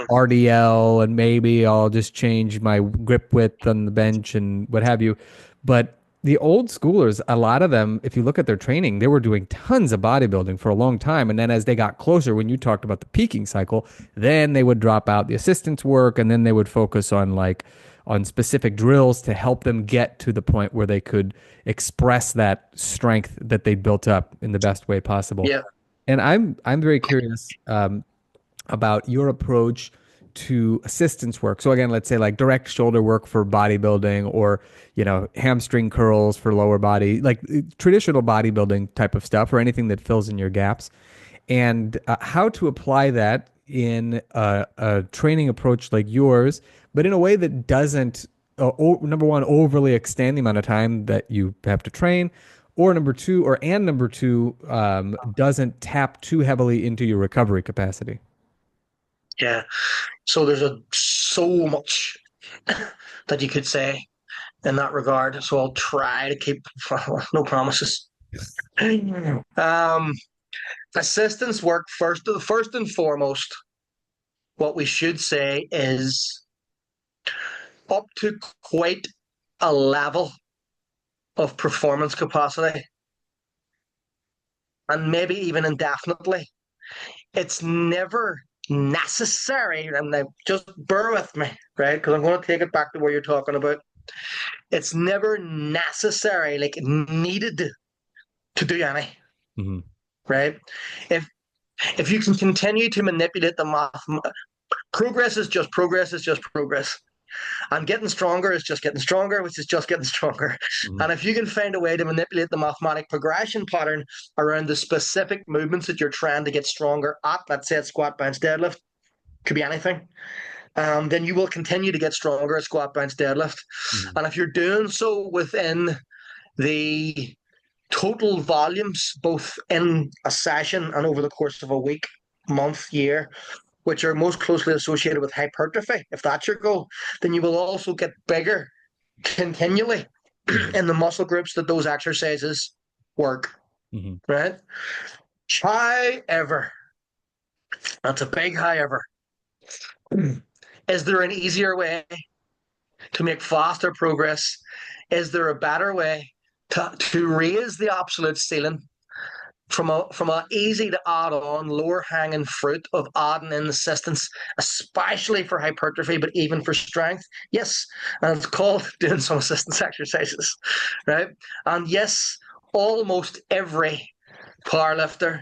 RDL, and maybe I'll just change my grip width on the bench and what have you. But the old schoolers, a lot of them, if you look at their training, they were doing tons of bodybuilding for a long time. And then as they got closer, when you talked about the peaking cycle, then they would drop out the assistance work and then they would focus on specific drills to help them get to the point where they could express that strength that they built up in the best way possible. Yeah. And I'm very curious about your approach to assistance work. So again, let's say like direct shoulder work for bodybuilding or, hamstring curls for lower body, like traditional bodybuilding type of stuff or anything that fills in your gaps. And how to apply that in a training approach like yours, but in a way that doesn't, number one, overly extend the amount of time that you have to train, or number two, doesn't tap too heavily into your recovery capacity. Yeah. So there's so much that you could say in that regard. So I'll try to keep no promises. Um, assistance work first and foremost. What we should say is up to quite a level of performance capacity, and maybe even indefinitely. It's never necessary, and now just bear with me, right? Because I'm going to take it back to where you're talking about. It's never necessary, like needed to do any, Hmm. right? If if you can continue to manipulate the math, progress is just progress is just progress. And getting stronger is just getting stronger, which is just getting stronger. Hmm. And if you can find a way to manipulate the mathematic progression pattern around the specific movements that you're trying to get stronger at, let's say it's squat, bench, deadlift, could be anything, then you will continue to get stronger at squat, bench, deadlift. Hmm. And if you're doing so within the total volumes, both in a session and over the course of a week, month, year, which are most closely associated with hypertrophy, if that's your goal, then you will also get bigger continually Hmm. in the muscle groups that those exercises work, Hmm. right? However, that's a big however. Is there an easier way to make faster progress? Is there a better way to raise the absolute ceiling from a easy to add on, lower hanging fruit of adding in assistance, especially for hypertrophy, but even for strength? Yes, and it's called doing some assistance exercises, right? And yes, almost every powerlifter,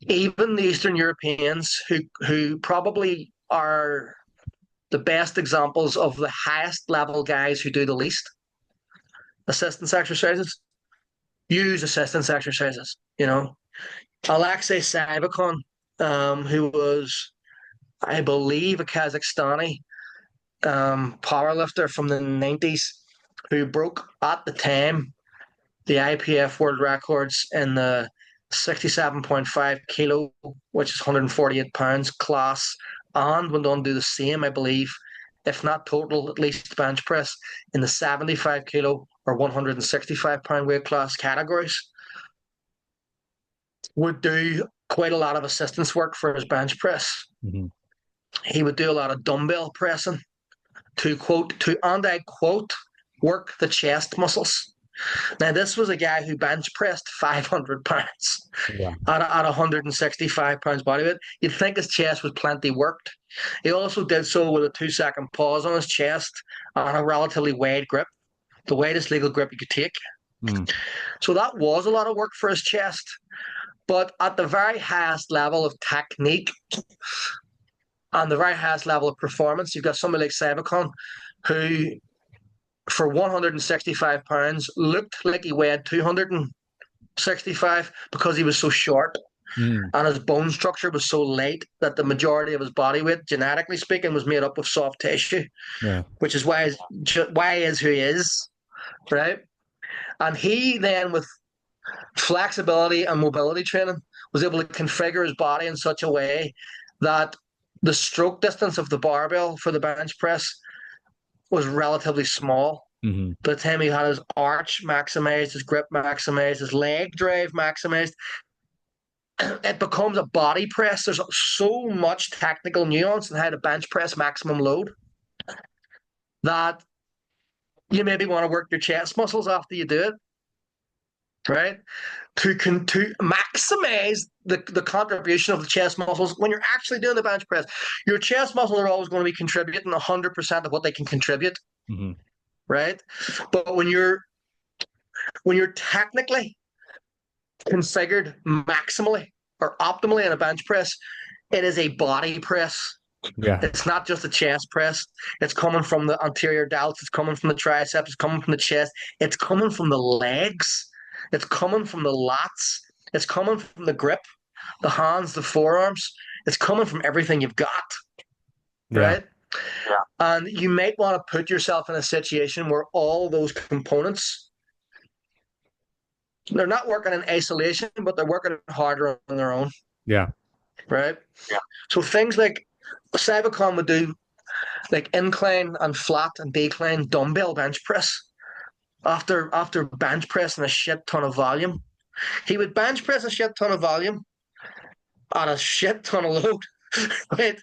even the Eastern Europeans who probably are the best examples of the highest level guys who do the least assistance exercises use assistance exercises. Aleks Salkin, who was, I believe, a Kazakhstani powerlifter from the 90s, who broke at the time the IPF world records in the 67.5 kilo, which is 148 pounds class, and went on to do the same, I believe, if not total, at least bench press in the 75 kilo or 165-pound weight class categories. Would do quite a lot of assistance work for his bench press. Mm-hmm. He would do a lot of dumbbell pressing and I quote, work the chest muscles. Now, this was a guy who bench pressed 500 pounds Yeah. at 165 pounds body weight. You'd think his chest was plenty worked. He also did so with a 2-second pause on his chest and a relatively wide grip, the widest legal grip you could take. So that was a lot of work for his chest. But at the very highest level of technique and the very highest level of performance, you've got somebody like Salkin, who, for 165 pounds, looked like he weighed 265 because he was so short and his bone structure was so light that the majority of his body weight, genetically speaking, was made up of soft tissue. Yeah. Which is why he is who he is, right? And he then, with flexibility and mobility training, was able to configure his body in such a way that the stroke distance of the barbell for the bench press was relatively small. Mm-hmm. By the time he had his arch maximized, his grip maximized, his leg drive maximized, it becomes a body press. There's so much technical nuance in how to bench press maximum load that you maybe want to work your chest muscles after you do it, right? To maximize the contribution of the chest muscles when you're actually doing the bench press. Your chest muscles are always going to be contributing 100% of what they can contribute, right? But when you're technically configured maximally or optimally in a bench press, it is a body press. Yeah. It's not just a chest press. It's coming from the anterior delts. It's coming from the triceps. It's coming from the chest. It's coming from the legs. It's coming from the lats. It's coming from the grip, the hands, the forearms. It's coming from everything you've got, right? Yeah. And you might want to put yourself in a situation where all those components, they're not working in isolation, but they're working harder on their own. Yeah. Right? Yeah. So things like Salkin would do, like incline and flat and decline dumbbell bench press. After bench pressing a shit ton of volume, he would bench press a shit ton of volume on a shit ton of load, right?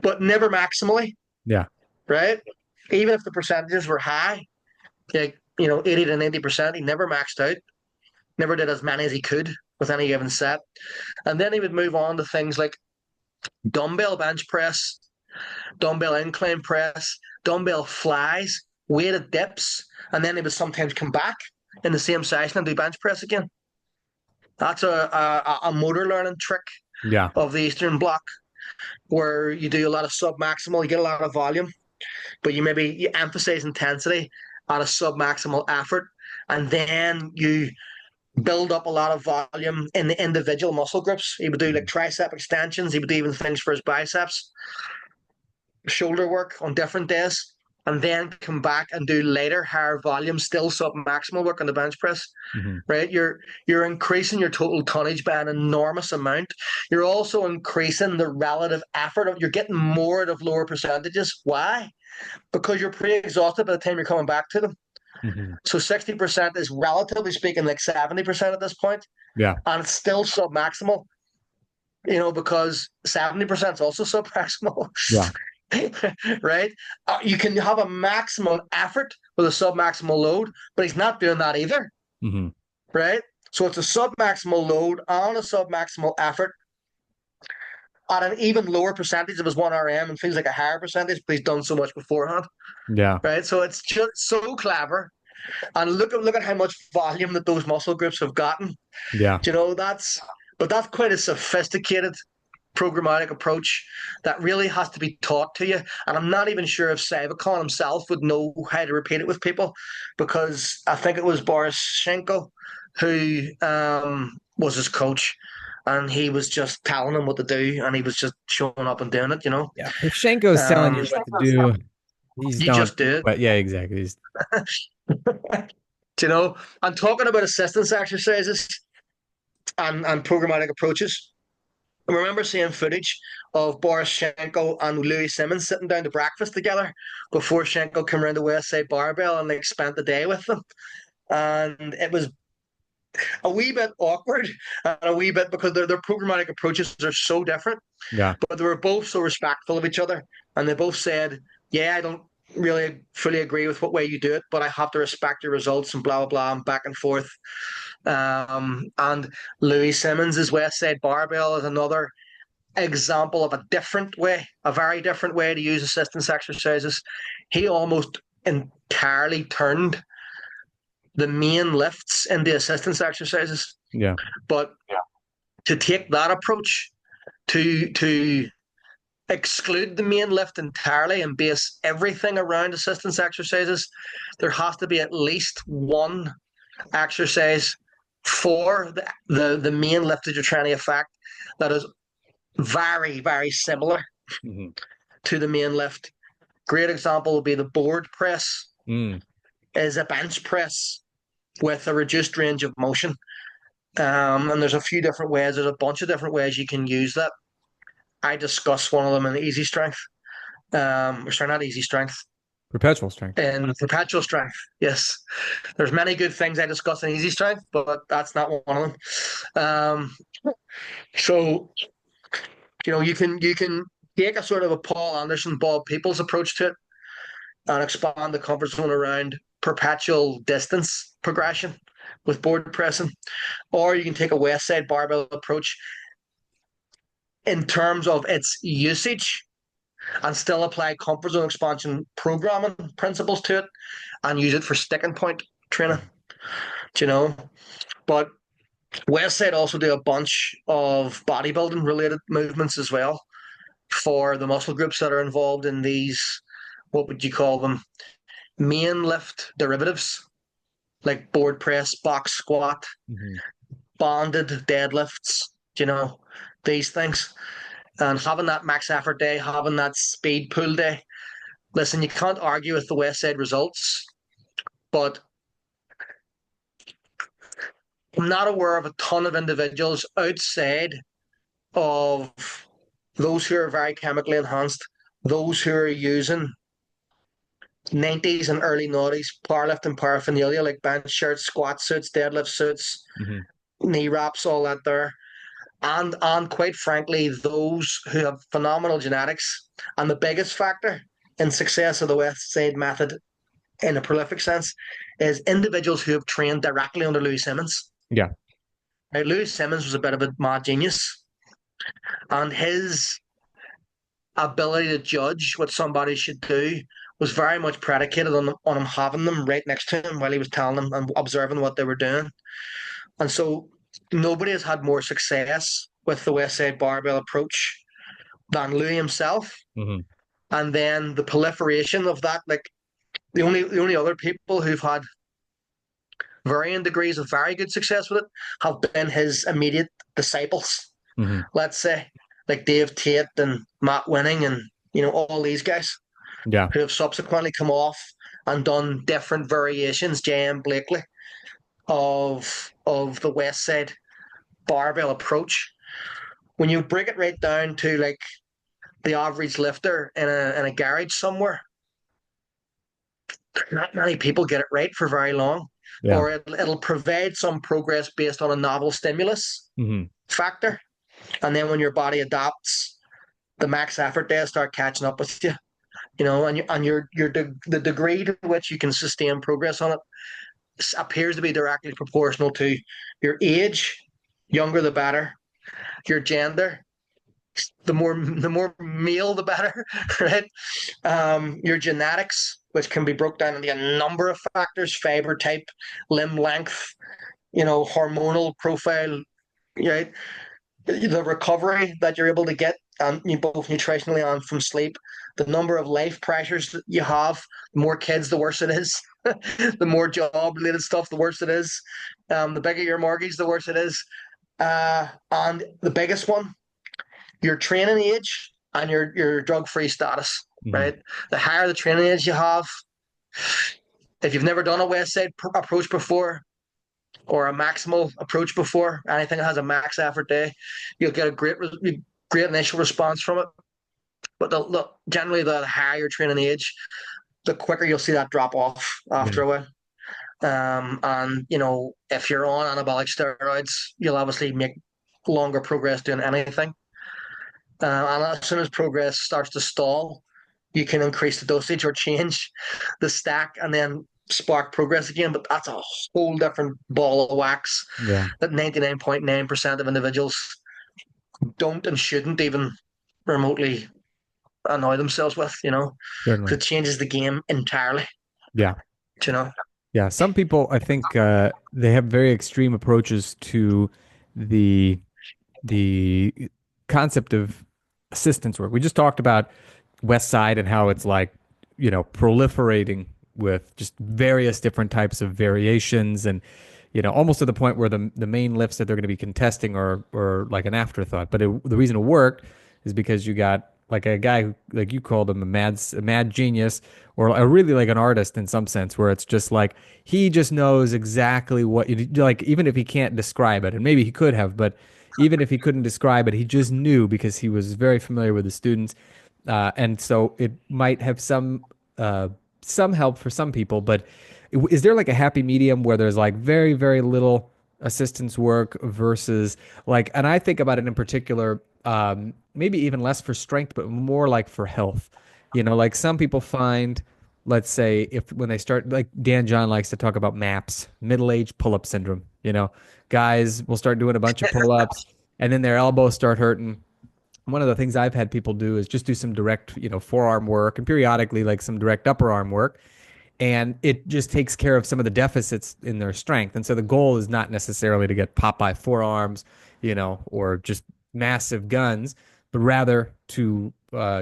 But never maximally. Yeah. Right? Even if the percentages were high, like 80 to 90%, he never maxed out. Never did as many as he could with any given set. And then he would move on to things like dumbbell bench press, dumbbell incline press, dumbbell flies, weighted dips, and then he would sometimes come back in the same session and do bench press again. That's a motor learning trick of the Eastern Bloc, where you do a lot of sub-maximal, you get a lot of volume, but you emphasize intensity at a sub-maximal effort, and then you build up a lot of volume in the individual muscle groups. He would do like tricep extensions. He would do even things for his biceps, shoulder work on different days, and then come back and do later, higher volume, still sub-maximal work on the bench press, right? You're increasing your total tonnage by an enormous amount. You're also increasing the relative effort. You're getting more out of lower percentages. Why? Because you're pre-exhausted by the time you're coming back to them. So 60% is, relatively speaking, like 70% at this point. Yeah. And it's still sub-maximal, because 70% is also sub-maximal. Yeah. Right? You can have a maximum effort with a sub-maximal load, but he's not doing that either. Right? So it's a sub-maximal load and a sub-maximal effort at an even lower percentage of his 1RM and feels like a higher percentage, but he's done so much beforehand. Yeah. Right? So it's just so clever. And look at how much volume that those muscle groups have gotten. Yeah. That's quite a sophisticated programmatic approach that really has to be taught to you. And I'm not even sure if Savicon himself would know how to repeat it with people, because I think it was Boris Schenko who was his coach, and he was just telling him what to do, and he was just showing up and doing it. Yeah. If Shenko's telling you what to do, he's You don't. just do it. But yeah, exactly. I'm talking about assistance exercises and programmatic approaches. I remember seeing footage of Boris Schenko and Louis Simmons sitting down to breakfast together before Schenko came around the West Side Barbell and like spent the day with them. And it was a wee bit awkward and a wee bit because their programmatic approaches are so different, Yeah. but they were both so respectful of each other. And they both said, yeah, I don't really fully agree with what way you do it, but I have to respect your results and blah, blah, blah, and back and forth. And Louis Simmons' West Side Barbell is another example of a different way, a very different way to use assistance exercises. He almost entirely turned the main lifts into assistance exercises. Yeah. But to take that approach to exclude the main lift entirely and base everything around assistance exercises, there has to be at least one exercise for the main lift that you're trying to affect that is very, very similar to the main lift. Great example would be the board press, is a bench press with a reduced range of motion. And there's a few different ways. There's a bunch of different ways you can use that. I discuss one of them in easy strength. Sorry, not easy strength. Perpetual strength. In perpetual strength, yes. There's many good things I discuss in easy strength, but that's not one of them. So you can take a sort of a Paul Anderson, Bob Peoples approach to it and expand the comfort zone around perpetual distance progression with board pressing, or you can take a West Side Barbell approach in terms of its usage and still apply comfort zone expansion programming principles to it and use it for sticking point training. But West Side also do a bunch of bodybuilding related movements as well for the muscle groups that are involved in these, what would you call them, main lift derivatives, like board press, box squat, banded deadlifts, these things. And having that max effort day, having that speed pull day. Listen, you can't argue with the West Side results, but I'm not aware of a ton of individuals outside of those who are very chemically enhanced, those who are using 90s and early 90s powerlifting paraphernalia like bench shirts, squat suits, deadlift suits, knee wraps, all that there. And quite frankly, those who have phenomenal genetics. And the biggest factor in success of the West Side method in a prolific sense is individuals who have trained directly under Louis Simmons. Yeah. Now, Louis Simmons was a bit of a mad genius, and his ability to judge what somebody should do was very much predicated on him having them right next to him while he was telling them and observing what they were doing. And so nobody has had more success with the West Side Barbell approach than Louis himself. And then the proliferation of that, like the only other people who've had varying degrees of very good success with it have been his immediate disciples, let's say, like Dave Tate and Matt Winning and, all these guys who have subsequently come off and done different variations, J.M. Blakely, of the West Side Barbell approach. When you break it right down to like the average lifter in a garage somewhere, not many people get it right for very long. Yeah. Or it'll provide some progress based on a novel stimulus factor. And then when your body adapts, the max effort days start catching up with you. The degree to which you can sustain progress on it appears to be directly proportional to your age, younger the better, your gender, the more male the better, right? Your genetics, which can be broken down into a number of factors: fiber type, limb length, hormonal profile, right? the recovery that you're able to get, both nutritionally and from sleep, the number of life pressures that you have, the more kids, the worse it is. The more job related stuff, the worse it is. The bigger your mortgage, the worse it is. And the biggest one, your training age and your drug free status, Hmm. right? The higher the training age you have, if you've never done a West Side approach before, or a maximal approach before, anything that has a max effort day, you'll get a great initial response from it. But generally, the higher your training age, the quicker you'll see that drop off Yeah. after a while. And if you're on anabolic steroids, you'll obviously make longer progress doing anything. And as soon as progress starts to stall, you can increase the dosage or change the stack and then spark progress again. But that's a whole different ball of wax Yeah. that 99.9% of individuals don't and shouldn't even remotely annoy themselves with, Certainly. because it changes the game entirely, Yeah. you know. Yeah. Some people, I think, they have very extreme approaches to the the concept of assistance work. We just talked about West Side and how it's like, proliferating with just various different types of variations and, almost to the point where the main lifts that they're going to be contesting are like an afterthought. But the reason it worked is because you got like a guy who, like you called him a mad genius, or a really like an artist in some sense, where it's just like he just knows exactly what you like, even if he can't describe it, and maybe he could have, but even if he couldn't describe it, he just knew because he was very familiar with the students. And so it might have uh, some help for some people, but is there like a happy medium where there's like very, very little assistance work versus like, and I think about it in particular, maybe even less for strength, but more like for health. Like some people find, let's say, if when they start, like Dan John likes to talk about MAPS, middle-age pull-up syndrome. Guys will start doing a bunch of pull-ups and then their elbows start hurting. One of the things I've had people do is just do some direct, forearm work and periodically like some direct upper arm work. And it just takes care of some of the deficits in their strength. And so the goal is not necessarily to get Popeye forearms, or just massive guns, but rather to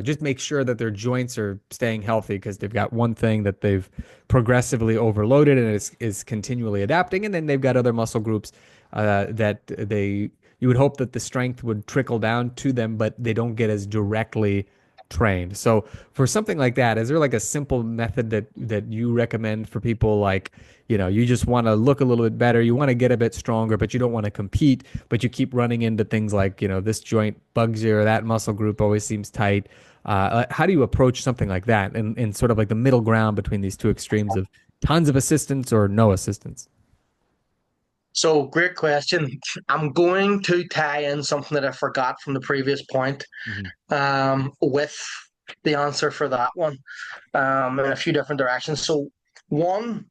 just make sure that their joints are staying healthy because they've got one thing that they've progressively overloaded and is continually adapting. And then they've got other muscle groups that you would hope that the strength would trickle down to them, but they don't get as directly trained. So for something like that, is there like a simple method that you recommend for people like, you just want to look a little bit better, you want to get a bit stronger, but you don't want to compete, but you keep running into things like, this joint bugs you or that muscle group always seems tight. How do you approach something like that in sort of like the middle ground between these two extremes of tons of assistance or no assistance? So, great question. I'm going to tie in something that I forgot from the previous point, Hmm. with the answer for that one, in a few different directions. So, one,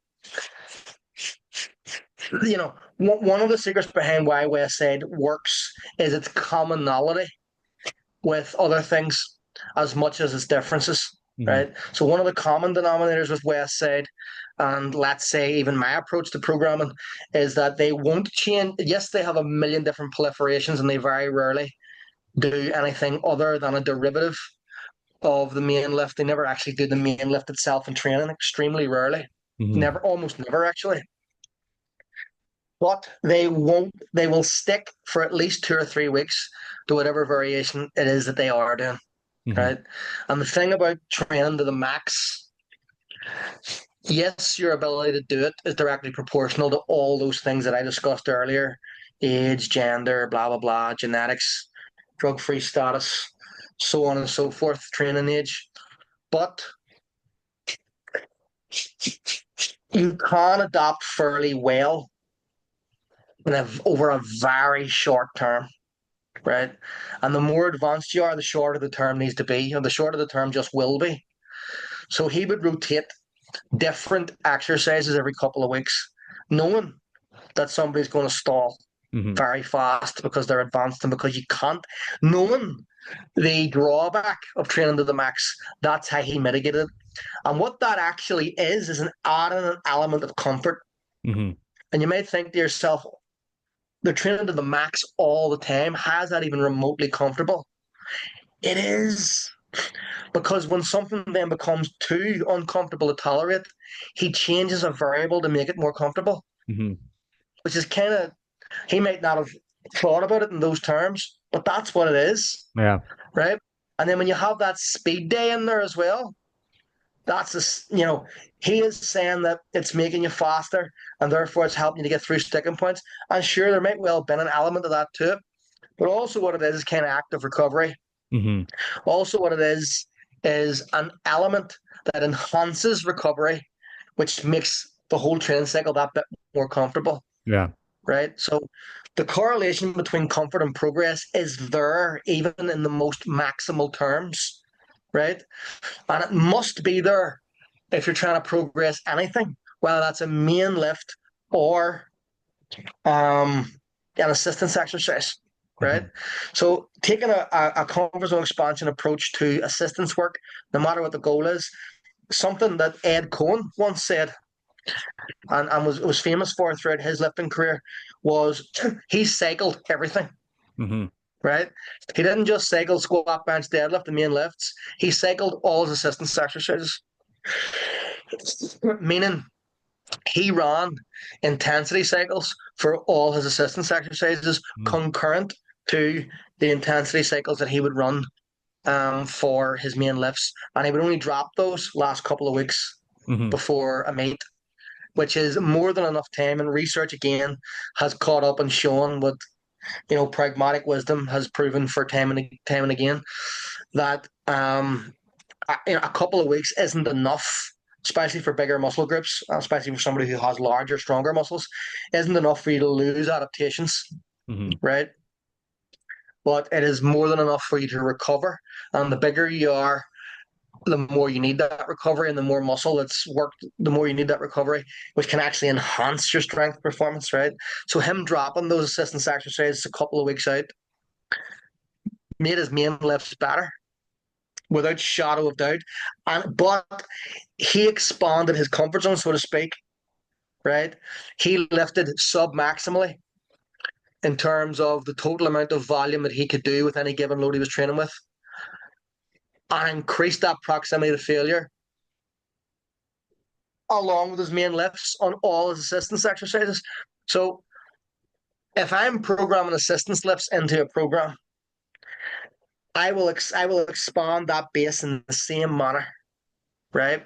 one of the secrets behind why West Side works is its commonality with other things as much as its differences, Hmm. right? So one of the common denominators with West Side, and let's say even my approach to programming, is that they won't change. Yes, they have a million different proliferations, and they very rarely do anything other than a derivative of the main lift. They never actually do the main lift itself in training, extremely rarely. Hmm. Never, almost never actually. But they will stick for at least 2 or 3 weeks to whatever variation it is that they are doing, Hmm. right? And the thing about training to the max, yes, your ability to do it is directly proportional to all those things that I discussed earlier: age, gender, blah, blah, blah, genetics, drug free status, so on and so forth, training age. But you can adapt fairly well over a very short term, right? And the more advanced you are, the shorter the term needs to be, and the shorter the term just will be. So he would rotate different exercises every couple of weeks, knowing that somebody's going to stall Hmm. very fast because they're advanced and because you can't, knowing the drawback of training to the max. That's how he mitigated it. And what that actually is an added an element of comfort. Hmm. And you might think to yourself, they're training to the max all the time. Has that even remotely comfortable? It is. Because when something then becomes too uncomfortable to tolerate, he changes a variable to make it more comfortable, Hmm. which is kind of, he might not have thought about it in those terms, but that's what it is, Yeah. right? And then when you have that speed day in there as well, that's a, he is saying that it's making you faster and therefore it's helping you to get through sticking points. And sure, there might well have been an element of that to it, but also what it is kind of active recovery. Hmm. Also, what it is an element that enhances recovery, which makes the whole training cycle that bit more comfortable, Yeah. right? So the correlation between comfort and progress is there, even in the most maximal terms, right? And it must be there if you're trying to progress anything, whether that's a main lift or um, an assistance exercise, right? Hmm. So taking a comfort zone expansion approach to assistance work, no matter what the goal is, something that Ed Cohen once said and was famous for throughout his lifting career was he cycled everything, Hmm. right? He didn't just cycle squat, bench, deadlift, the main lifts. He cycled all his assistance exercises, meaning he ran intensity cycles for all his assistance exercises concurrent to the intensity cycles that he would run for his main lifts. And he would only drop those last couple of weeks Hmm. before a meet, which is more than enough time. And research again has caught up and shown what pragmatic wisdom has proven for time and again that a couple of weeks isn't enough, especially for bigger muscle groups, especially for somebody who has larger, stronger muscles, isn't enough for you to lose adaptations, Hmm. right? But it is more than enough for you to recover. And the bigger you are, the more you need that recovery, and the more muscle that's worked, the more you need that recovery, which can actually enhance your strength performance, right? So him dropping those assistance exercises a couple of weeks out made his main lifts better without shadow of doubt. But he expanded his comfort zone, so to speak, right? He lifted sub maximally in terms of the total amount of volume that he could do with any given load he was training with, and increased that proximity to failure along with his main lifts on all his assistance exercises. So if I'm programming assistance lifts into a program, I will expand that base in the same manner, right?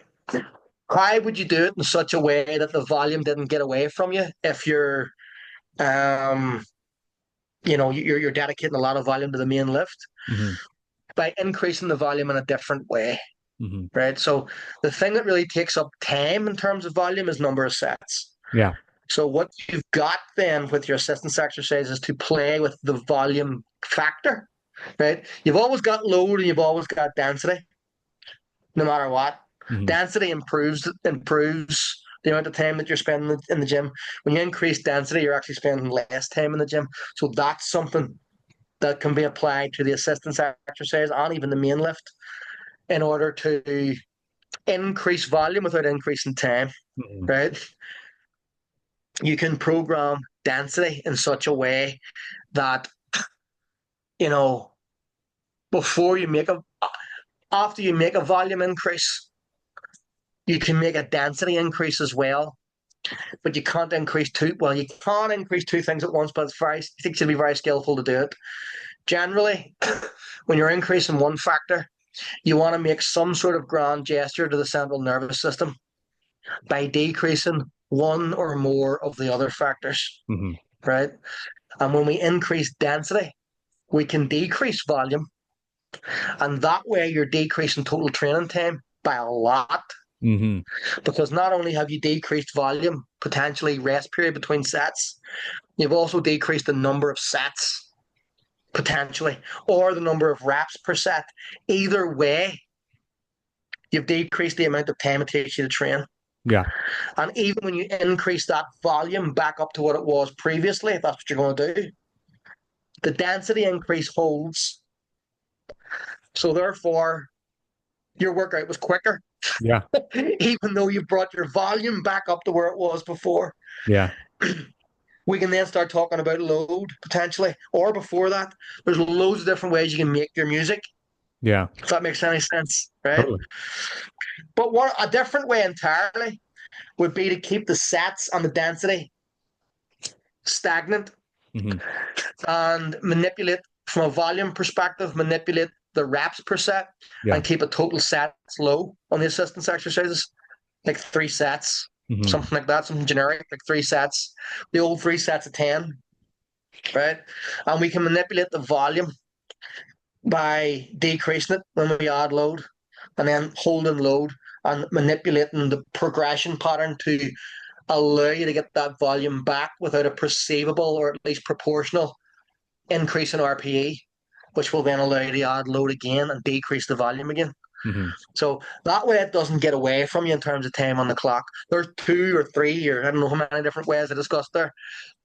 How would you do it in such a way that the volume didn't get away from you if um you're dedicating a lot of volume to the main lift Hmm. by increasing the volume in a different way, Hmm. right? So the thing that really takes up time in terms of volume is number of sets. Yeah. So what you've got then with your assistance exercise is to play with the volume factor, right? You've always got load and you've always got density, no matter what. Hmm. Density improves the amount of time that you're spending in the gym. When you increase density, you're actually spending less time in the gym. So that's something that can be applied to the assistance exercise and even the main lift in order to increase volume without increasing time, Hmm. right? You can program density in such a way that, you know, before you make a, after you make a volume increase, you can make a density increase as well. But you can't increase you can increase two things at once, but it takes you to be very skillful to do it. Generally, when you're increasing one factor, you want to make some sort of grand gesture to the central nervous system by decreasing one or more of the other factors, Hmm. right? And when we increase density, we can decrease volume. And that way, you're decreasing total training time by a lot Hmm. because not only have you decreased volume, potentially rest period between sets, you've also decreased the number of sets potentially or the number of reps per set. Either way, you've decreased the amount of time it takes you to train. Yeah. And even when you increase that volume back up to what it was previously, if that's what you're going to do, the density increase holds. So therefore, your workout was quicker, Yeah. even though you brought your volume back up to where it was before. Yeah. We can then start talking about load potentially, or before that, there's loads of different ways you can make your music, Yeah, if that makes any sense, right? totally. But one a different way entirely would be to keep the sets and the density stagnant Hmm. and manipulate from a volume perspective, manipulate the reps per set Yeah. and keep a total sets low on the assistance exercises, like 3 sets, Hmm. something like that, something generic, like 3 sets, the old 3 sets of 10, right? And we can manipulate the volume by decreasing it when we add load and then holding load and manipulating the progression pattern to allow you to get that volume back without a perceivable or at least proportional increase in RPE, which will then allow you to add load again and decrease the volume again. Hmm. So that way it doesn't get away from you in terms of time on the clock. There's 2 or 3, or I don't know how many different ways I discussed there,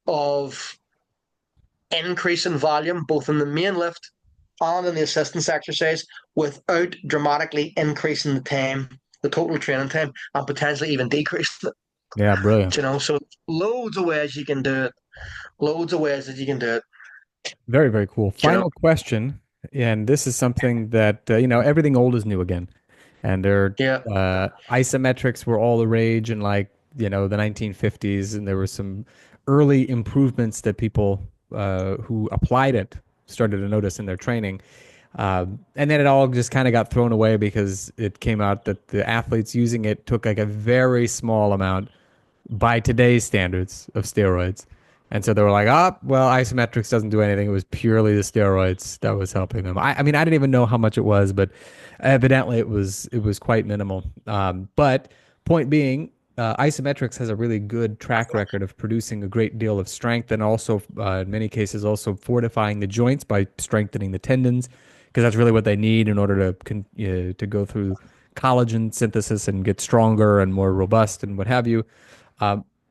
of increase in volume, both in the main lift and in the assistance exercise, without dramatically increasing the time, the total training time, and potentially even decreasing it. Yeah, brilliant. So loads of ways you can do it. Loads of ways that you can do it. Very, very cool. You know. Final question, and this is something that everything old is new again, and there Yeah. isometrics were all the rage in like the 1950s, and there were some early improvements that people who applied it started to notice in their training. And then it all just kind of got thrown away because it came out that the athletes using it took like a very small amount by today's standards of steroids. And so they were like, oh, well, isometrics doesn't do anything. It was purely the steroids that was helping them. I mean, I didn't even know how much it was, but evidently it was quite minimal. But point being, isometrics has a really good track record of producing a great deal of strength and also, in many cases, also fortifying the joints by strengthening the tendons, because that's really what they need in order to go through collagen synthesis and get stronger and more robust and what have you.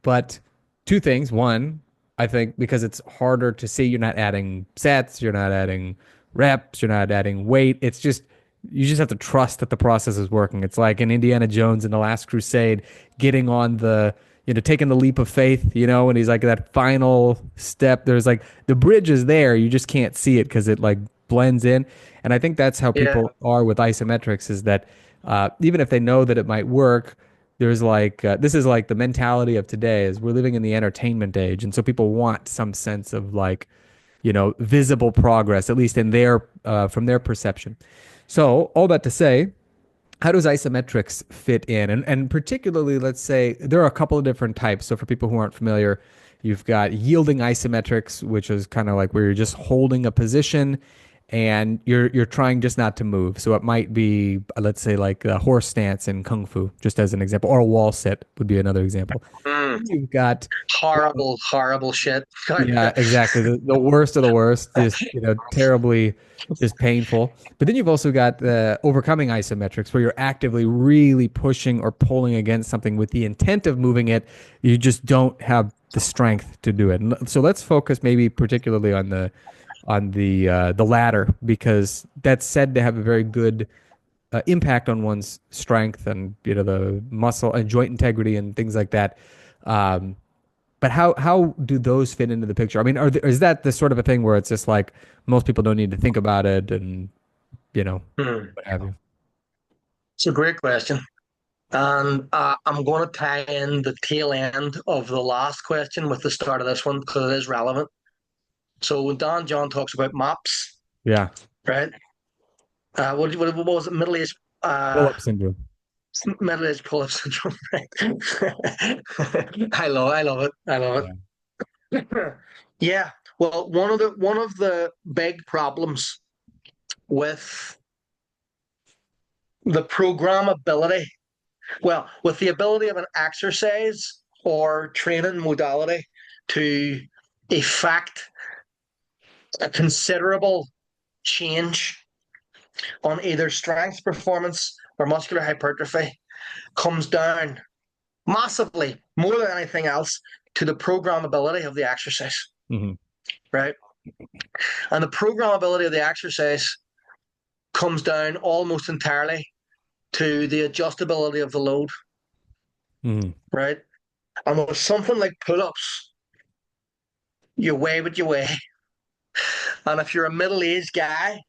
But two things. One, I think because it's harder to see, you're not adding sets, you're not adding reps, you're not adding weight. It's just you just have to trust that the process is working. It's like in Indiana Jones in The Last Crusade, getting on taking the leap of faith, and he's like that final step. There's like the bridge is there, you just can't see it because it like blends in. And I think that's how Yeah. people are with isometrics is that even if they know that it might work, there's like this is like the mentality of today is we're living in the entertainment age, and so people want some sense of like visible progress, at least in their from their perception. So all that to say, how does isometrics fit in? And particularly, let's say there are a couple of different types. So for people who aren't familiar, you've got yielding isometrics, which is kind of like where you're just holding a position and you're trying just not to move. So it might be, let's say, like a horse stance in Kung Fu, just as an example, or a wall sit would be another example. Mm. Then you've got Horrible, horrible shit. yeah, exactly. The worst of the worst, just terribly, just painful. But then you've also got the overcoming isometrics, where you're actively really pushing or pulling against something with the intent of moving it. You just don't have the strength to do it. And so let's focus maybe particularly on the latter, because that's said to have a very good impact on one's strength and the muscle and joint integrity and things like that. Um, but how do those fit into the picture? I mean, is that the sort of a thing where it's just like most people don't need to think about it and Hmm. what have you? It's a great question. And I'm going to tie in the tail end of the last question with the start of this one because it is relevant. So when Don John talks about maps, Yeah, right? What was it? pull-up syndrome. Middle age pull-up syndrome. Right? I love it. I love Yeah. it. Yeah. Well, one of the big problems with the programmability, with the ability of an exercise or training modality to effect a considerable change on either strength performance or muscular hypertrophy comes down massively, more than anything else, to the programmability of the exercise, Hmm. right? And the programmability of the exercise comes down almost entirely to the adjustability of the load, Hmm. right? And with something like pull ups, you weigh what you weigh. And if you're a middle-aged guy,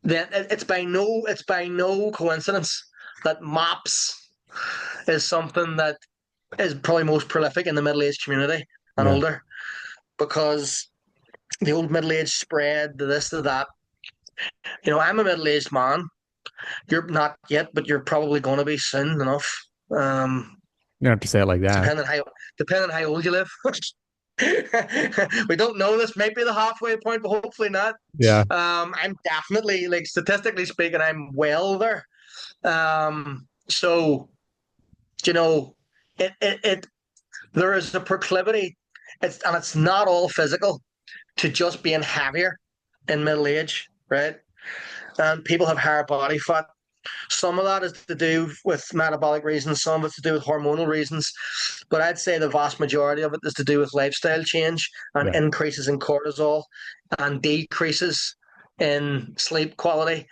then it's by no coincidence that MOPS is something that is probably most prolific in the middle-aged community and Yeah. older, because the old middle-aged spread, the this, to that. I'm a middle-aged man. You're not yet, but you're probably going to be soon enough. Um, You don't have to say it like that. depending how old you live. We don't know. This might be the halfway point, but hopefully not. Yeah. I'm definitely, like, statistically speaking, I'm well there. So you know, it there is a proclivity. It's not all physical to just being heavier in middle age, right? And people have higher body fat. Some of that is to do with metabolic reasons, some of it's to do with hormonal reasons. But I'd say the vast majority of it is to do with lifestyle change and Yeah. increases in cortisol and decreases in sleep quality,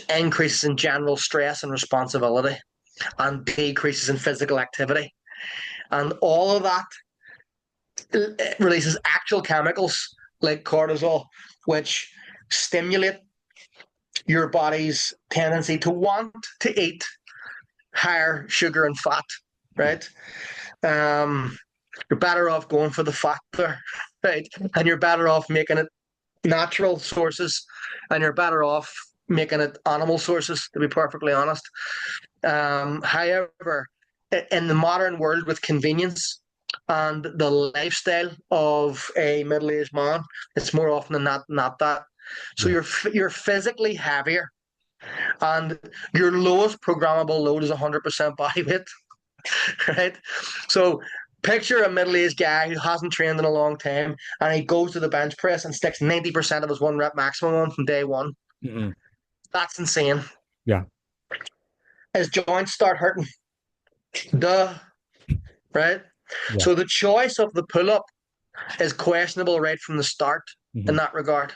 increases in general stress and responsibility, and decreases in physical activity. And all of that releases actual chemicals like cortisol, which stimulate your body's tendency to want to eat higher sugar and fat, right? Um, you're better off going for the fat there, right? And you're better off making it natural sources, and you're better off making it animal sources, to be perfectly honest. However, in the modern world with convenience and the lifestyle of a middle-aged man, it's more often than not that. So Yeah. you're physically heavier, and your lowest programmable load is 100% body weight, right? So picture a middle-aged guy who hasn't trained in a long time, and he goes to the bench press and sticks 90% of his one rep maximum on from day one. Mhm. That's insane. Yeah. His joints start hurting. Duh, right? Yeah. So the choice of the pull-up is questionable right from the start in Mhm. that regard,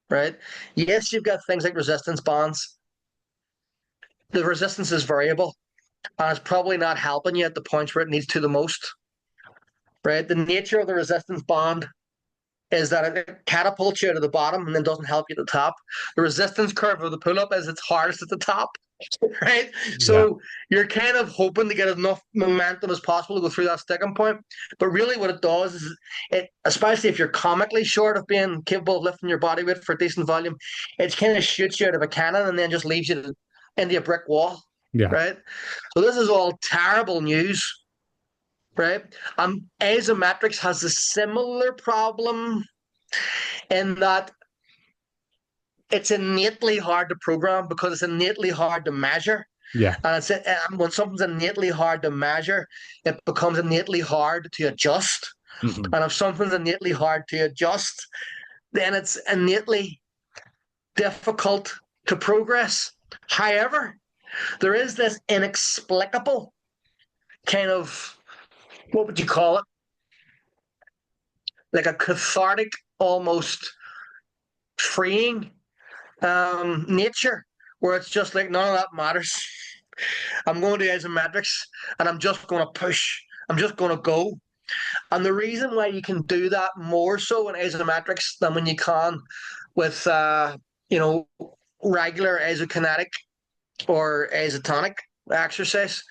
right? Yes, you've got things like resistance bands. The resistance is variable, and it's probably not helping you at the points where it needs to the most, right? The nature of the resistance band is that it catapults you to the bottom and then doesn't help you at the top. The resistance curve of the pull-up is its hardest at the top, right? Yeah. So you're kind of hoping to get enough momentum as possible to go through that sticking point. But really what it does is especially if you're comically short of being capable of lifting your body weight for decent volume, it kind of shoots you out of a cannon and then just leaves you into a brick wall, Yeah. right? So this is all terrible news, right? Isometrics has a similar problem in that it's innately hard to program because it's innately hard to measure. Yeah. And when something's innately hard to measure, it becomes innately hard to adjust. Mhm. And if something's innately hard to adjust, then it's innately difficult to progress. However, there is this inexplicable kind of, what would you call it? Like a cathartic, almost freeing nature, where it's just like none of that matters. I'm going to do isometrics and I'm just going to push. I'm just going to go. And the reason why you can do that more so in isometrics than when you can with, you know, regular isokinetic or isotonic exercise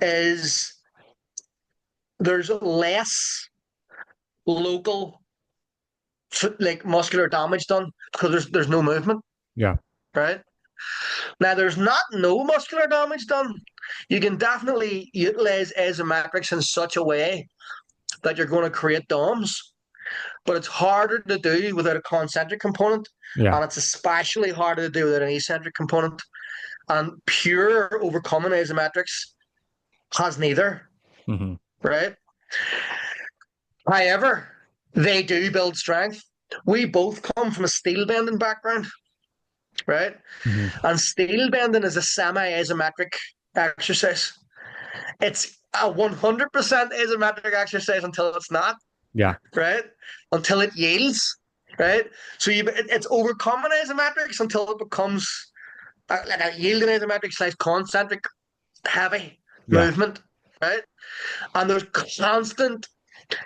is there's less local, like, muscular damage done because there's no movement, Yeah. right? Now, there's not no muscular damage done. You can definitely utilize isometrics in such a way that you're going to create DOMs, but it's harder to do without a concentric component, Yeah. and it's especially harder to do without an eccentric component. And pure overcoming isometrics has neither, Mhm. right? However, they do build strength. We both come from a steel bending background, right? Mhm. And steel bending is a semi-isometric exercise. It's a 100% isometric exercise until it's not, Yeah. right? Until it yields, right? So it's overcoming isometrics until it becomes like a yielding isometric / concentric heavy Yeah. movement, right? And there's constant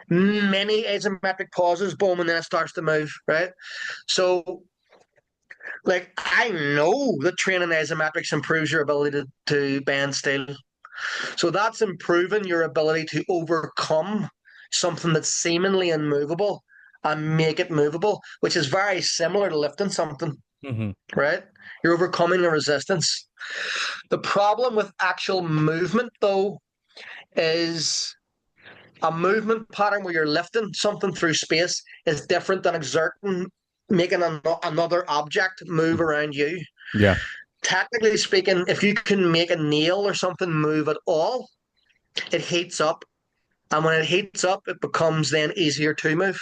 Many asymmetric pauses, boom, and then it starts to move, right? So, like, I know that training isometrics improves your ability to bend steel. So that's improving your ability to overcome something that's seemingly immovable and make it movable, which is very similar to lifting something, Hmm. right? You're overcoming the resistance. The problem with actual movement, though, is a movement pattern where you're lifting something through space is different than making another object move around you. Yeah. Technically speaking, if you can make a nail or something move at all, it heats up. And when it heats up, it becomes then easier to move.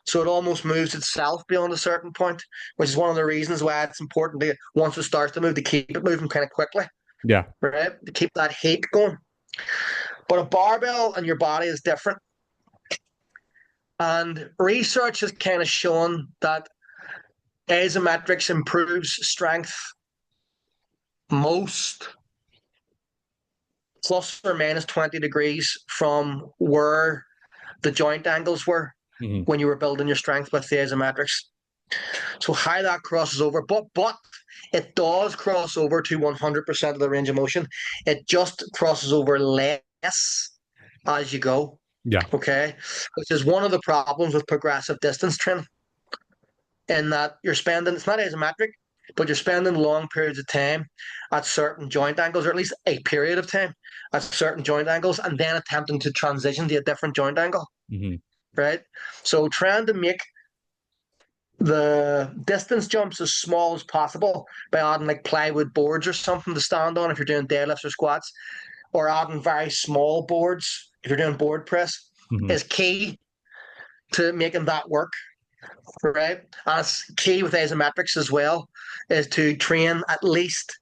So it almost moves itself beyond a certain point, which is one of the reasons why it's important to, once it starts to move, to keep it moving kind of quickly, Yeah. right? To keep that heat going. But a barbell and your body is different. And research has kind of shown that isometrics improves strength most plus or minus 20 degrees from where the joint angles were Hmm. when you were building your strength with the isometrics. So how that crosses over, but it does cross over to 100% of the range of motion. It just crosses over less as you go. Yeah. Okay, which is one of the problems with progressive distance training. In that you're spending, it's not isometric, but you're spending long periods of time at certain joint angles, or at least a period of time at certain joint angles, and then attempting to transition to a different joint angle, Hmm. right? So trying to make the distance jumps as small as possible by adding like plywood boards or something to stand on if you're doing deadlifts or squats, or adding very small boards if you're doing board press Hmm. is key to making that work, right? And it's key with isometrics as well, is to train at least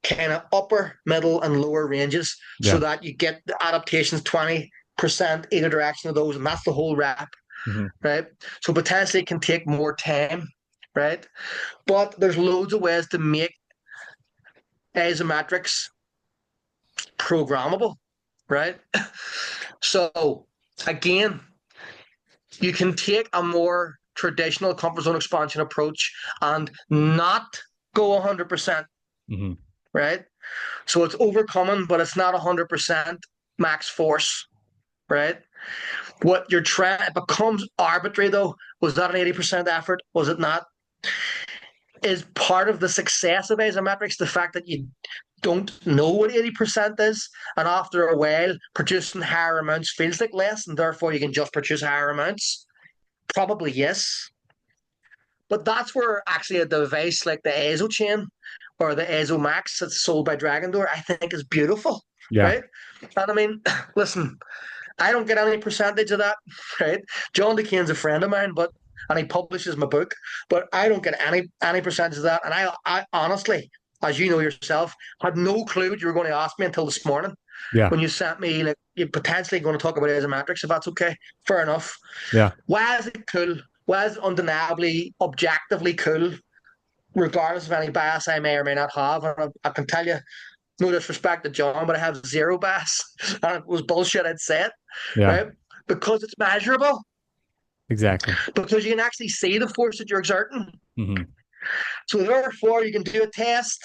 kind of upper, middle, and lower ranges so Yeah. that you get the adaptations 20% either direction of those, and that's the whole rep, Hmm. right? So potentially it can take more time, right? But there's loads of ways to make isometrics programmable, right? So again, you can take a more traditional comfort zone expansion approach and not go 100%, Hmm. right? So it's overcoming, but it's not 100% max force, right? What you're trying, it becomes arbitrary though. Was that an 80% effort? Was it not? Is part of the success of isometrics the fact that you don't know what 80% is, and after a while, producing higher amounts feels like less, and therefore you can just produce higher amounts? Probably yes. But that's where actually a device like the ISO chain or the ISO Max that's sold by Dragon Door, I think is beautiful, Yeah. right? And I mean, listen, I don't get any percentage of that, right? John DeCane's a friend of mine, but and he publishes my book, but I don't get any percentage of that. And I honestly, as you know yourself, had no clue what you were going to ask me until this morning Yeah. when you sent me like you're potentially going to talk about isometrics, if that's okay. Fair enough. Yeah. Why is it cool? Why is it undeniably, objectively cool, regardless of any bias I may or may not have? And I can tell you, no disrespect to John, but I have zero bias. And it was bullshit, I'd say it, Yeah. right? Because it's measurable, Exactly. because you can actually see the force that you're exerting. Hmm. So therefore, you can do a test,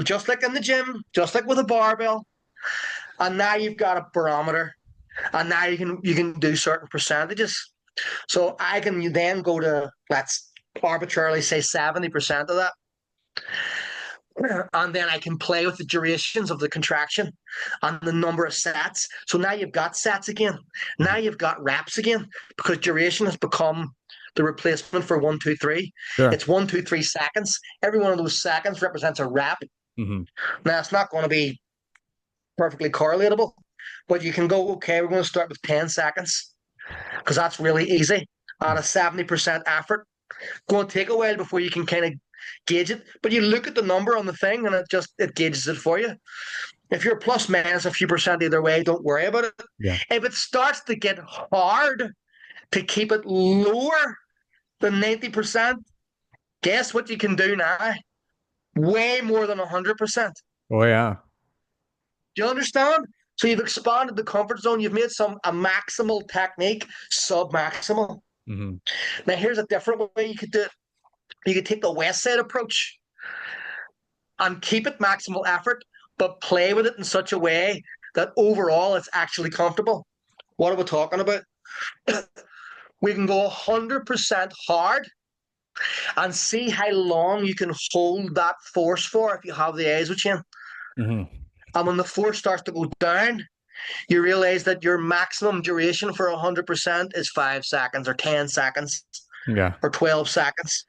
just like in the gym, just like with a barbell, and now you've got a barometer, and now you can do certain percentages. So I can then go to, let's arbitrarily say 70% of that, and then I can play with the durations of the contraction and the number of sets. So now you've got sets again. Now Hmm. you've got reps again because duration has become the replacement for 1, 2, 3. Sure. It's 1, 2, 3 seconds. Every one of those seconds represents a rep. Hmm. Now it's not going to be perfectly correlatable, but you can go, okay, we're going to start with 10 seconds because that's really easy at a 70% effort. Going to take a while before you can kind of gauge it. But you look at the number on the thing and it gauges it for you. If you're plus minus a few percent either way, don't worry about it. Yeah. If it starts to get hard to keep it lower than 90%, guess what you can do now? Way more than 100%. Oh yeah. Do you understand? So you've expanded the comfort zone. You've made a maximal technique sub-maximal. Hmm. Now here's a different way you could do it. You could take the West Side approach and keep it maximal effort, but play with it in such a way that overall it's actually comfortable. What are we talking about? We can go 100% hard and see how long you can hold that force for if you have the iso chain. Hmm. And when the force starts to go down, you realize that your maximum duration for 100% is 5 seconds or 10 seconds Yeah. or 12 seconds.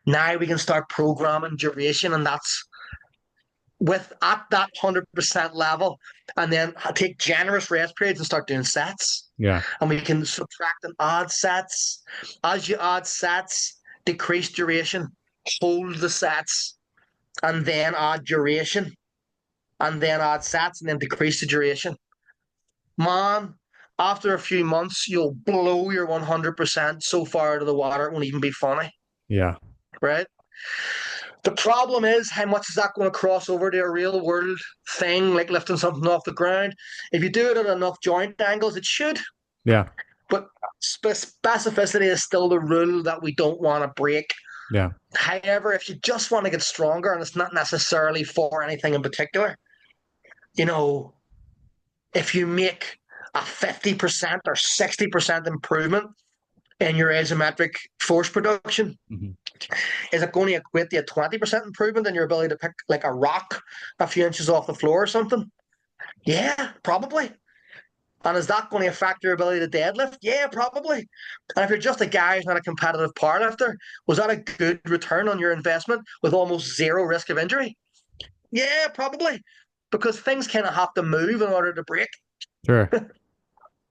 Now we can start programming duration, and that's with at that 100% level, and then take generous rest periods and start doing sets. Yeah. And we can subtract and add sets. As you add sets, decrease duration, hold the sets, and then add duration, and then add sets, and then decrease the duration. Man, after a few months, you'll blow your 100% so far out of the water, it won't even be funny, Yeah. right? The problem is, how much is that going to cross over to a real world thing, like lifting something off the ground? If you do it at enough joint angles, it should. Yeah. But specificity is still the rule that we don't want to break. Yeah. However, if you just want to get stronger and it's not necessarily for anything in particular, you know, if you make a 50% or 60% improvement in your isometric force production, Hmm. is it going to equate to a 20% improvement in your ability to pick like a rock a few inches off the floor or something? Yeah, probably. And is that going to affect your ability to deadlift? Yeah, probably. And if you're just a guy who's not a competitive powerlifter, was that a good return on your investment with almost zero risk of injury? Yeah, probably. Because things kind of have to move in order to break, Sure.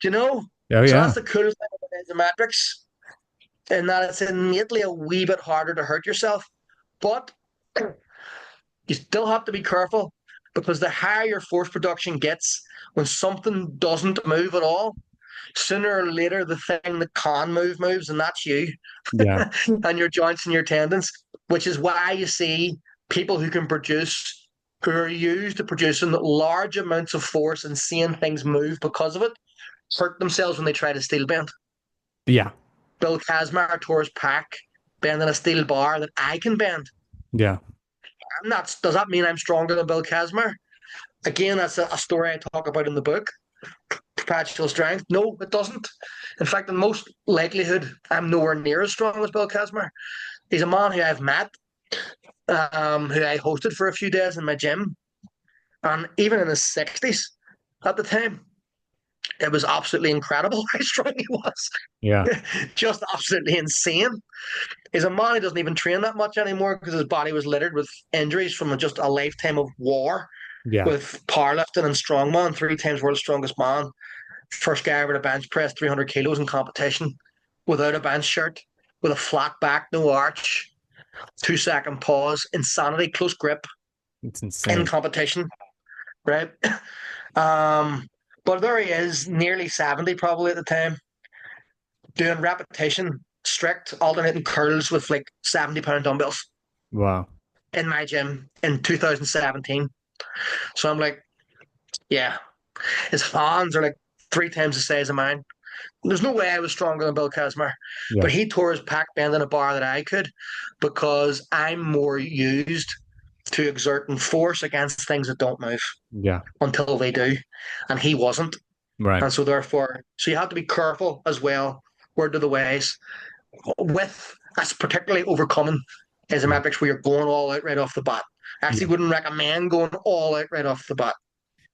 you know? Oh So yeah. that's the coolest thing about isometrics, in that it's innately a wee bit harder to hurt yourself. But you still have to be careful, because the higher your force production gets, when something doesn't move at all, sooner or later the thing that can move moves, and that's you Yeah. and your joints and your tendons, which is why you see people who are used to producing large amounts of force and seeing things move because of it, hurt themselves when they try to steel bend. Yeah. Bill Kazmaier tore his pack bending a steel bar that I can bend. Yeah. I'm not. Does that mean I'm stronger than Bill Kazmaier? Again, that's a story I talk about in the book, Perpetual Strength. No, it doesn't. In fact, in most likelihood, I'm nowhere near as strong as Bill Kazmaier. He's a man who I've met, who I hosted for a few days in my gym, and even in his 60s at the time, it was absolutely incredible how strong he was. Yeah. Just absolutely insane. He's a man who doesn't even train that much anymore because his body was littered with injuries from just a lifetime of war Yeah. with powerlifting and strongman, 3 times world's strongest man. First guy ever to bench press 300 kilos in competition without a bench shirt, with a flat back, no arch, 2 second pause, insanity, close grip It's in insane. competition, right? Um, but there he is, nearly 70 probably at the time, doing repetition, strict, alternating curls with like 70-pound dumbbells Wow. in my gym in 2017. So I'm like, yeah, his fans are like 3 times the size of mine. There's no way I was stronger than Bill Kazmaier, Yeah. but he tore his pack bending a bar that I could, because I'm more used to exerting force against things that don't move Yeah. until they do, and he wasn't. Right. And so therefore, so you have to be careful as well. Word to the wise with us, particularly overcoming Yeah. isometrics where you're going all out right off the bat. I actually Yeah. wouldn't recommend going all out right off the bat.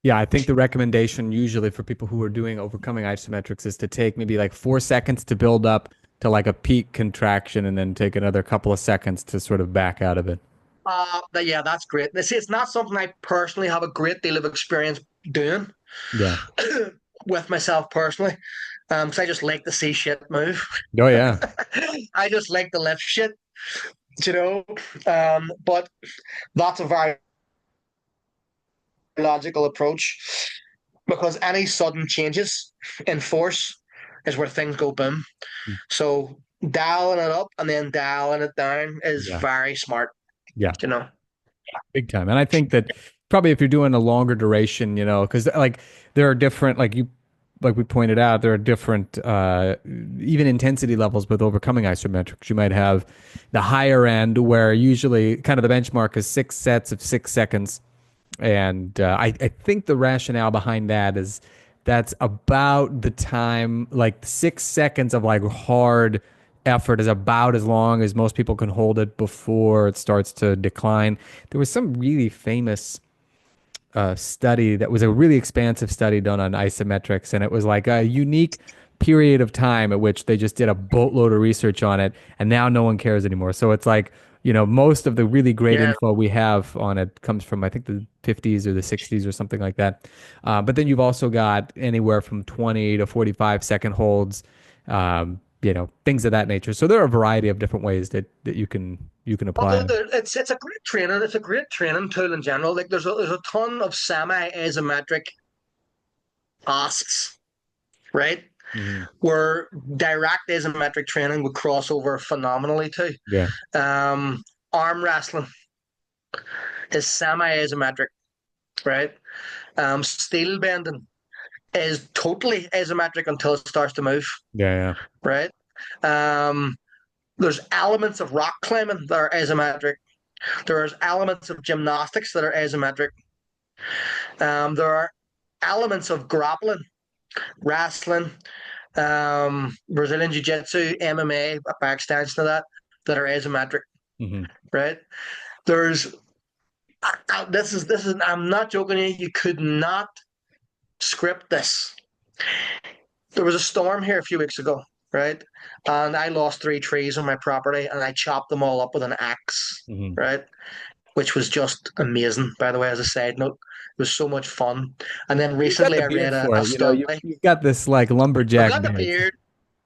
Yeah, I think the recommendation usually for people who are doing overcoming isometrics is to take maybe like 4 seconds to build up to like a peak contraction and then take another couple of seconds to sort of back out of it. Yeah, that's great. Now, see, it's not something I personally have a great deal of experience doing Yeah. with myself personally, because I just like to see shit move. Oh yeah. I just like to lift shit, you know. But that's a very logical approach, because any sudden changes in force is where things go boom. So dialing it up and then dialing it down is Yeah. very smart, Yeah. you know. Big time. And I think that probably if you're doing a longer duration, because like there are different, like we pointed out, there are different, even intensity levels with overcoming isometrics. You might have the higher end where usually kind of the benchmark is 6 sets of 6 seconds. And I think the rationale behind that is that's about the time, like 6 seconds of like hard effort is about as long as most people can hold it before it starts to decline. There was some really famous study that was a really expansive study done on isometrics, and it was like a unique period of time at which they just did a boatload of research on it, and now no one cares anymore. So it's like, most of the really great Yeah. info we have on it comes from, I think, the 50s or the 60s or something like that. But then you've also got anywhere from 20 to 45-second holds, things of that nature. So there are a variety of different ways that you can Well, apply it. it's a great training. It's a great training tool in general. Like there's a ton of semi-asymmetric tasks, right? Hmm. Where direct asymmetric training would cross over phenomenally too. Yeah. Um, Arm wrestling is semi-asymmetric, right? Steel bending is totally asymmetric until it starts to move, Yeah. Yeah. right? Um, there's elements of rock climbing that are asymmetric. There's elements of gymnastics that are asymmetric. There are elements of grappling, wrestling, Brazilian Jiu Jitsu, MMA, by extension of that are asymmetric, Hmm. right? There's this is I'm not joking you could not script this. There was a storm here a few weeks ago, right? And I lost 3 trees on my property and I chopped them all up with an axe, Hmm. right? Which was just amazing, by the way, as a side note. It was so much fun. And then You've got recently the I read beard a, for a it. study. You've got this like I've lumberjack got the beard. beard,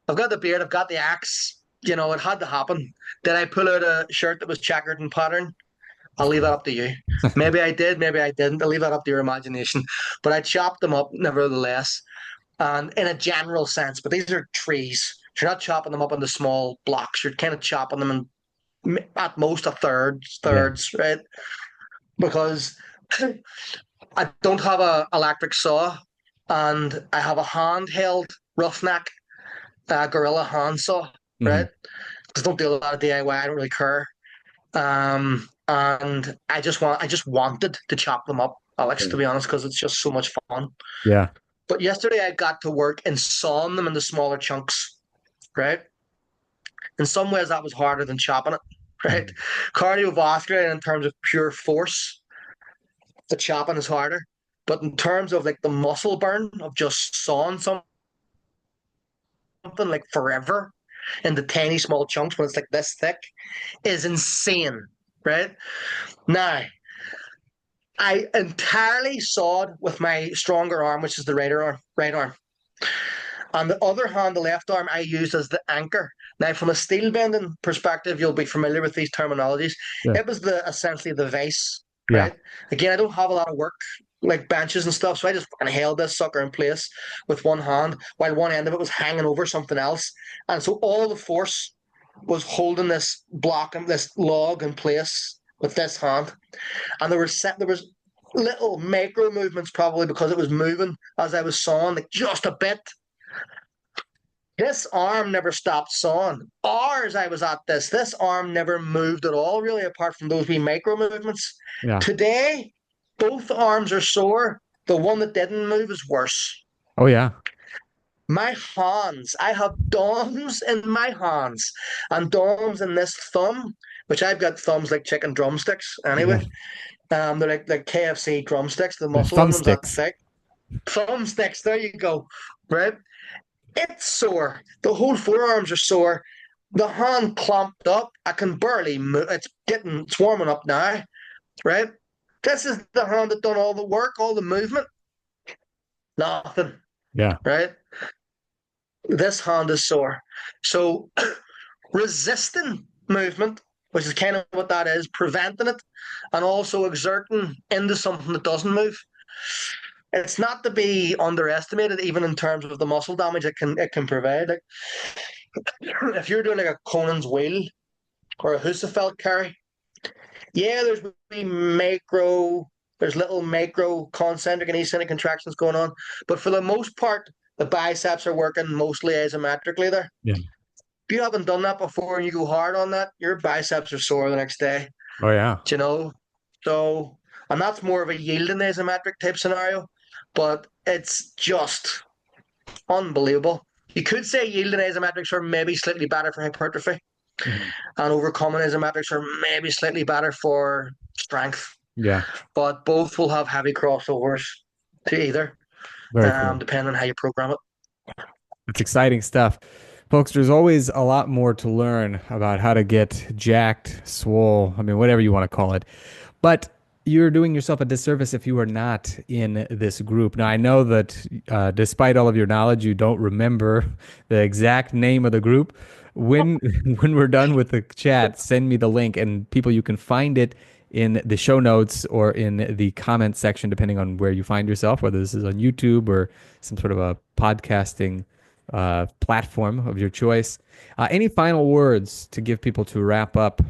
I've got the beard, I've got the axe. It had to happen. Did I pull out a shirt that was checkered in pattern? I'll leave that up to you. Maybe I did, maybe I didn't. I'll leave that up to your imagination. But I chopped them up nevertheless, and in a general sense. But these are trees. You're not chopping them up into small blocks. You're kind of chopping them in at most a Yeah. thirds, right? Because I don't have a electric saw, and I have a handheld roughneck gorilla handsaw, Hmm. right? Because I don't do a lot of DIY. I don't really care. And I just wanted to chop them up, Alex, Yeah. to be honest, because it's just so much fun. Yeah. But yesterday I got to work and sawing them into smaller chunks, right? In some ways that was harder than chopping it, right? Mhm. Cardiovascular in terms of pure force, the chopping is harder. But in terms of like the muscle burn of just sawing something like forever into tiny small chunks when it's like this thick is insane, right? Now, I entirely sawed with my stronger arm, which is the right arm. On the other hand, the left arm I used as the anchor. Now, from a steel bending perspective, you'll be familiar with these terminologies. Yeah. It was the essentially the vise, Yeah. right? Again, I don't have a lot of work like benches and stuff, so I just fucking held this sucker in place with one hand while one end of it was hanging over something else, and so all the force was holding this block and this log in place with this hand, and there was little micro movements probably because it was moving as I was sawing, like just a bit. This arm never stopped sawing. Hours I was at this arm never moved at all, really, apart from those wee micro movements. Yeah. Today, both arms are sore. The one that didn't move is worse. Oh yeah. My hands, I have DOMs in my hands and DOMs in this thumb, which I've got thumbs like chicken drumsticks Yeah. anyway. They're like KFC drumsticks. The The muscle in them's that thumbsticks. thick. Thumbsticks, there you go. Right? It's sore. The whole forearms are sore. The hand clamped up. I can barely move. It's warming up now, right? This is the hand that done all the work, all the movement. Nothing, Yeah. right? This hand is sore. So resisting movement, which is kind of what that is, preventing it, and also exerting into something that doesn't move. It's not to be underestimated, even in terms of the muscle damage it can provide. Like if you're doing like a Conan's wheel or a Husafeld carry, yeah, there's maybe micro There's little micro concentric and eccentric contractions going on. But for the most part, the biceps are working mostly isometrically there. Yeah. If you haven't done that before and you go hard on that, your biceps are sore the next day. Oh yeah. Do you know? So, and that's more of a yielding isometric type scenario, but it's just unbelievable. You could say yielding isometrics are maybe slightly better for hypertrophy, Mhm. and overcoming isometrics are maybe slightly better for strength, Yeah. but both will have heavy crossovers to either, Very cool. depending on how you program it. It's exciting stuff. Folks, there's always a lot more to learn about how to get jacked, swole, I mean, whatever you want to call it. But you're doing yourself a disservice if you are not in this group. Now, I know that despite all of your knowledge, you don't remember the exact name of the group. When when we're done with the chat, send me the link, and people, you can find it in the show notes or in the comment section, depending on where you find yourself, whether this is on YouTube or some sort of a podcasting platform of your choice. Any final words to give people to wrap up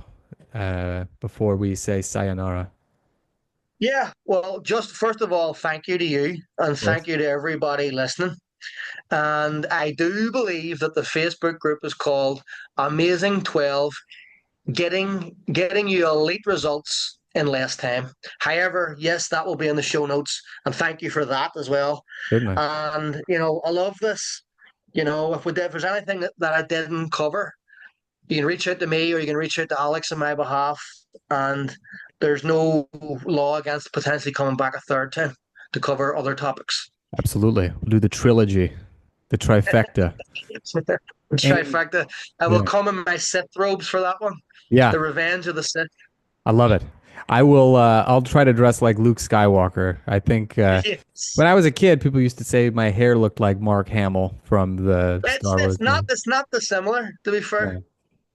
before we say sayonara? Yeah, well, just first of all, thank you to you and Of course. thank you to everybody listening. And I do believe that the Facebook group is called Amazing 12, getting you elite results in less time. However, yes, that will be in the show notes. And thank you for that as well. Certainly. And I love this. If there's anything that I didn't cover, you can reach out to me or you can reach out to Alex on my behalf. And there's no law against potentially coming back a third time to cover other topics. Absolutely. We'll do the trilogy, the trifecta. Any, Trifecta. I will yeah. come in my Sith robes for that one. Yeah, The Revenge of the Sith. I love it. I will I'll try to dress like Luke Skywalker. I think Yes. when I was a kid, people used to say my hair looked like Mark Hamill from the It's Star Wars it's not movie. it's not dissimilar, to be Yeah. fair,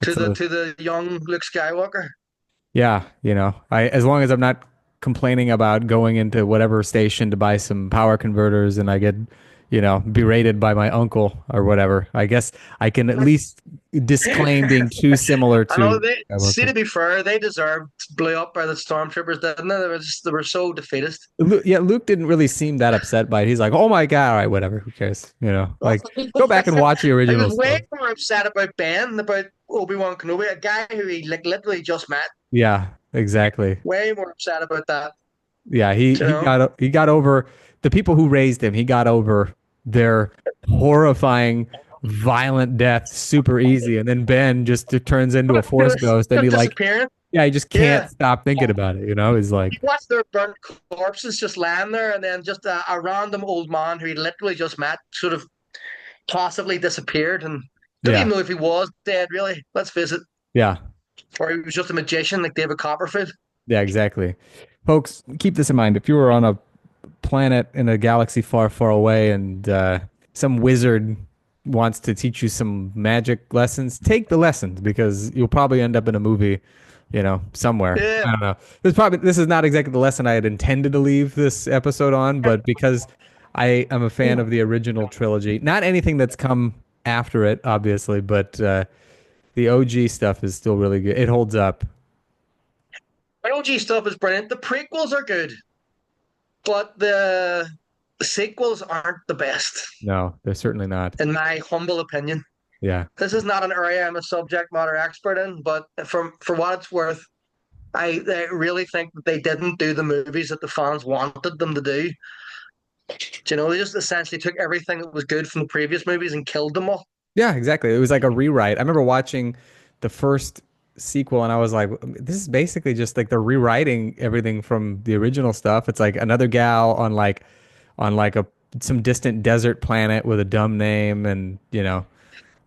to It's the a to the young Luke Skywalker. Yeah, I as long as I'm not complaining about going into whatever station to buy some power converters and I get, berated by my uncle or whatever. I guess I can at least disclaim being too similar I know to they see, Skywalker. to be fair, they deserved blew up by the stormtroopers, didn't they? They were so defeatist. Yeah, Luke didn't really seem that upset by it. He's like, "Oh my God, all right, whatever. Who cares?" Like go back and watch the I original was way stuff. more upset about Ben, about Obi-Wan Kenobi, a guy who he like literally just met. Yeah, exactly. Way more upset about that, Yeah, he you he know. got he got over the people who raised him. He got over their horrifying, violent death super easy, and then Ben just turns into a force ghost, and he Just like, disappearing. yeah, he just can't Yeah. stop thinking about it. He's You like, watch their burnt corpses just lying there, and then just a random old man who he literally just met sort of passively disappeared, and don't even yeah, know if he was dead, really. Let's face it. yeah, Or he was just a magician like David Copperfield. yeah, exactly. Folks, keep this in mind. If you were on a planet in a galaxy far, far away, and some wizard wants to teach you some magic lessons, take the lessons because you'll probably end up in a movie, somewhere. Yeah. I don't know. This is not exactly the lesson I had intended to leave this episode on, but because I am a fan of the original trilogy, not anything that's come after it, obviously, but the OG stuff is still really good. It holds up. The OG stuff is brilliant. The prequels are good, but the sequels aren't the best, No, they're certainly not. in my humble opinion. Yeah. This is not an area I'm a subject matter expert in, but for what it's worth, I really think that they didn't do the movies that the fans wanted them to do. They just essentially took everything that was good from the previous movies and killed them all. Yeah, exactly. It was like a rewrite. I remember watching the first sequel and I was like, this is basically just like they're rewriting everything from the original stuff. It's like another gal on like a some distant desert planet with a dumb name and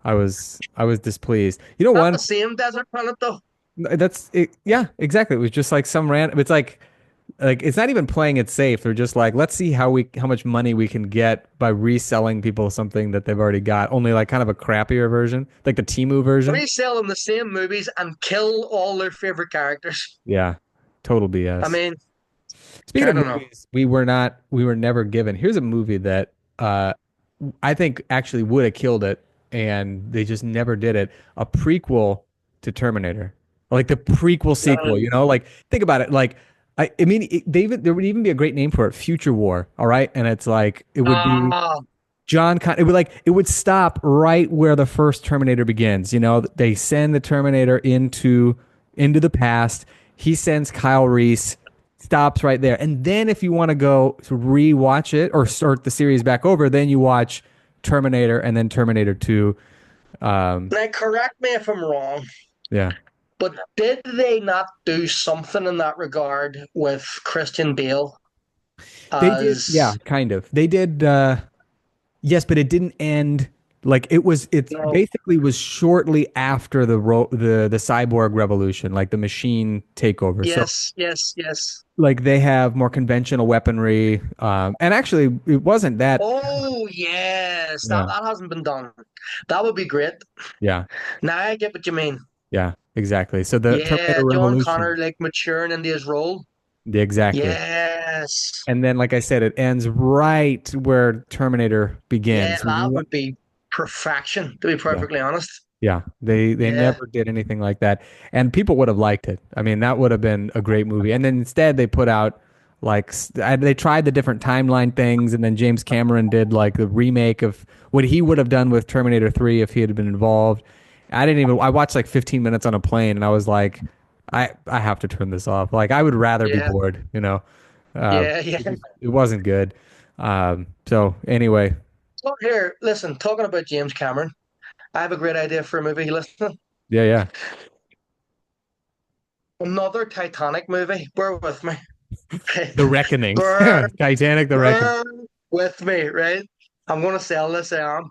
I was displeased. You know Not the one same desert planet though. that's it, yeah, exactly. It was just like some random it's like it's not even playing it safe. They're just like, let's see how much money we can get by reselling people something that they've already got, only like kind of a crappier version, like the Timu version. Resell them the same movies and kill all their favorite characters. Yeah, total I BS. mean, Speaking I of don't know. movies, we were never given. Here's a movie that I think actually would have killed it, and they just never did it. A prequel to Terminator, like the prequel sequel. Um, Like think about it. Like I mean, there would even be a great name for it, Future War. All right, and it's like it would be Ah, It would it would stop right where the first Terminator begins. You know, they send the Terminator into the past. He sends Kyle Reese, stops right there, and then if you want to go to rewatch it or start the series back over, then you watch Terminator and then Terminator 2. Um, now correct me if I'm wrong, yeah, but did they not do something in that regard with Christian Bale they did. Yeah, as kind of. They did. Yes, but it didn't end like it was. It's no? basically was shortly after the cyborg revolution, like the machine takeover. So Yes, yes, yes. like they have more conventional weaponry, and actually it wasn't that. Oh yes, that Yeah, that hasn't been done. That would be great. yeah, Now I get what you mean. yeah, exactly. So the Yeah, Terminator John Connor Revolution, like maturing into his role. exactly. Yes. And then, like I said, it ends right where Terminator Yeah, begins. that would be perfection, to be Yeah. perfectly honest. Yeah, they Yeah. never did anything like that, and people would have liked it. I mean, that would have been a great movie. And then instead, they put out they tried the different timeline things, and then James Cameron did like the remake of what he would have done with Terminator 3 if he had been involved. I didn't even. I watched like 15 minutes on a plane, and I was like, I have to turn this off. Like, I would rather be Yeah. bored. Yeah, yeah. It wasn't good. So anyway, So here, listen, talking about James Cameron, I have a great idea for a movie. Listen, yeah, yeah. another Titanic movie. Bear with me. The Reckoning, Bear, Titanic, The Reckoning. bear with me, right? I'm going to sell this. I am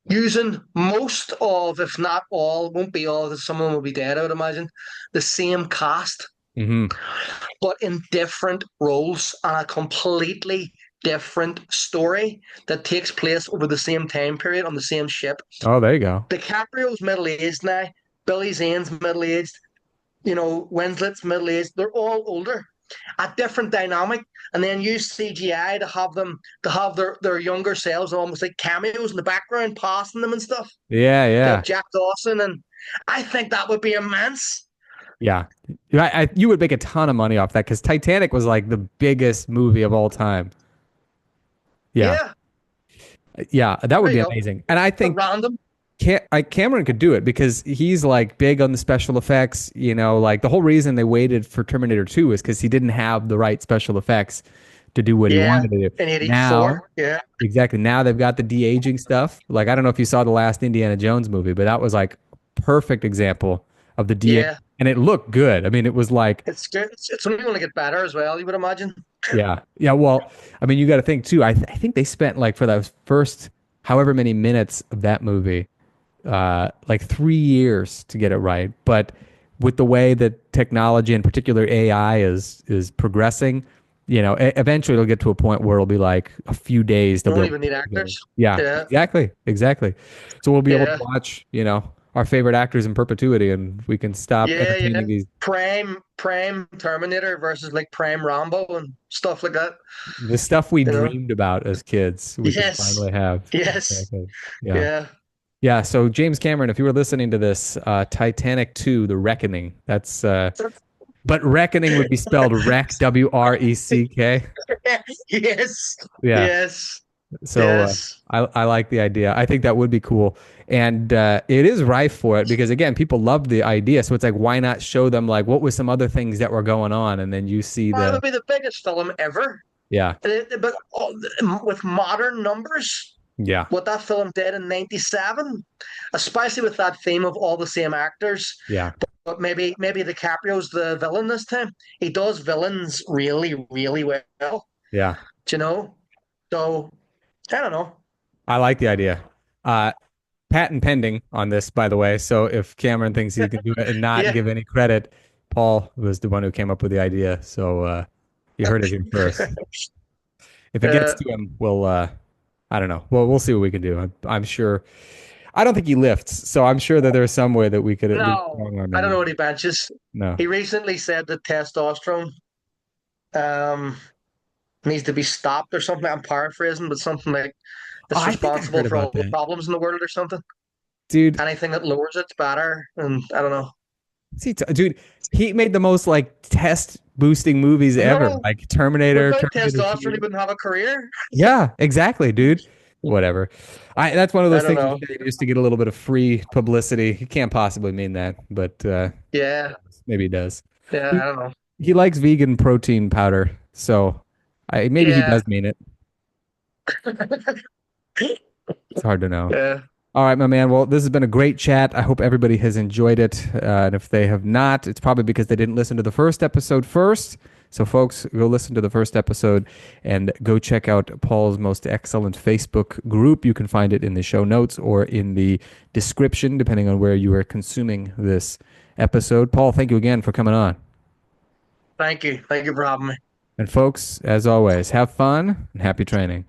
using most of, if not all, won't be all, because some of them will be dead, I would imagine, the same cast, Hmm. but in different roles and a completely different story that takes place over the same time period on the same ship. Oh, there you go. DiCaprio's middle aged now. Billy Zane's middle aged. Winslet's middle aged. They're all older. A different dynamic, and then use CGI to have them to have their younger selves almost like cameos in the background, passing them and stuff. Yeah, To yeah, have Jack Dawson, and I think that would be immense. yeah. You would make a ton of money off that because Titanic was like the biggest movie of all time. Yeah, Yeah, yeah, that would there you be go. amazing. And I But think random. Cameron could do it because he's like big on the special effects. Like the whole reason they waited for Terminator 2 is because he didn't have the right special effects to do what he Yeah, wanted to do. in Now, '84. Yeah, exactly. Now they've got the de-aging stuff. Like I don't know if you saw the last Indiana Jones movie, but that was like perfect example of the de yeah. and it looked good. I mean, it was like, It's good. It's only going to get better as well. You would imagine. yeah, yeah. Well, I mean, you got to think too. I think they spent like for those first however many minutes of that movie, like 3 years to get it right. But with the way that technology, in particular AI, is progressing, eventually it'll get to a point where it'll be like a few days You they'll be don't able even to need put together. actors. Yeah, Yeah, exactly, exactly. So we'll be able to yeah, watch, our favorite actors in perpetuity, and we can stop yeah, yeah. entertaining these Prime Terminator versus like Prime Rambo and stuff like that. the stuff we You know. dreamed about as kids. We can Yes, finally have. yes, Exactly. Yeah. yeah. Yeah, so James Cameron, if you were listening to this, Titanic 2, The Reckoning, but reckoning would be spelled Wreck, WRECK. Yes, Yeah. yes, So yes. I like the idea. I think that would be cool. And it is rife for it because, again, people love the idea. So it's like, why not show them, like, what was some other things that were going on? And then you see Well, it would be the biggest film ever. yeah, But with modern numbers, yeah, what that film did in '97, especially with that theme of all the same actors, yeah, but maybe DiCaprio's the villain this time. He does villains really, really well. yeah. Do you know? So I don't know. I like the idea. Uh, patent pending on this, by the way. So if Cameron thinks he can do it and not Yeah. give any credit, Paul was the one who came up with the idea. So you heard it here first. If it gets uh, to him, I don't know. Well, we'll see what we can do. I'm sure. I don't think he lifts, so I'm sure that there's some way that we could at least no, strong arm I don't know him. what he benches. No. He recently said that testosterone um, needs to be stopped or something. I'm paraphrasing, but something like Oh, it's I think I responsible heard for about all the that. problems in the world or something. Dude, Anything that lowers it's better, and I don't know. dude, he made the most like test boosting movies ever, No, like Terminator, without Terminator testosterone, he 2. wouldn't have a career. Yeah, exactly, dude. Whatever. That's one of I those don't things you know. say just to get a little bit of free publicity. He can't possibly mean that, but Yeah, maybe he does. yeah, I He don't know. he likes vegan protein powder, so maybe he Yeah, does mean it. It's hard to know. yeah. All right, my man. Well, this has been a great chat. I hope everybody has enjoyed it. And if they have not, it's probably because they didn't listen to the first episode first. So, folks, go listen to the first episode and go check out Paul's most excellent Facebook group. You can find it in the show notes or in the description, depending on where you are consuming this episode. Paul, thank you again for coming on. Thank you. Thank you for having me. And, folks, as always, have fun and happy training.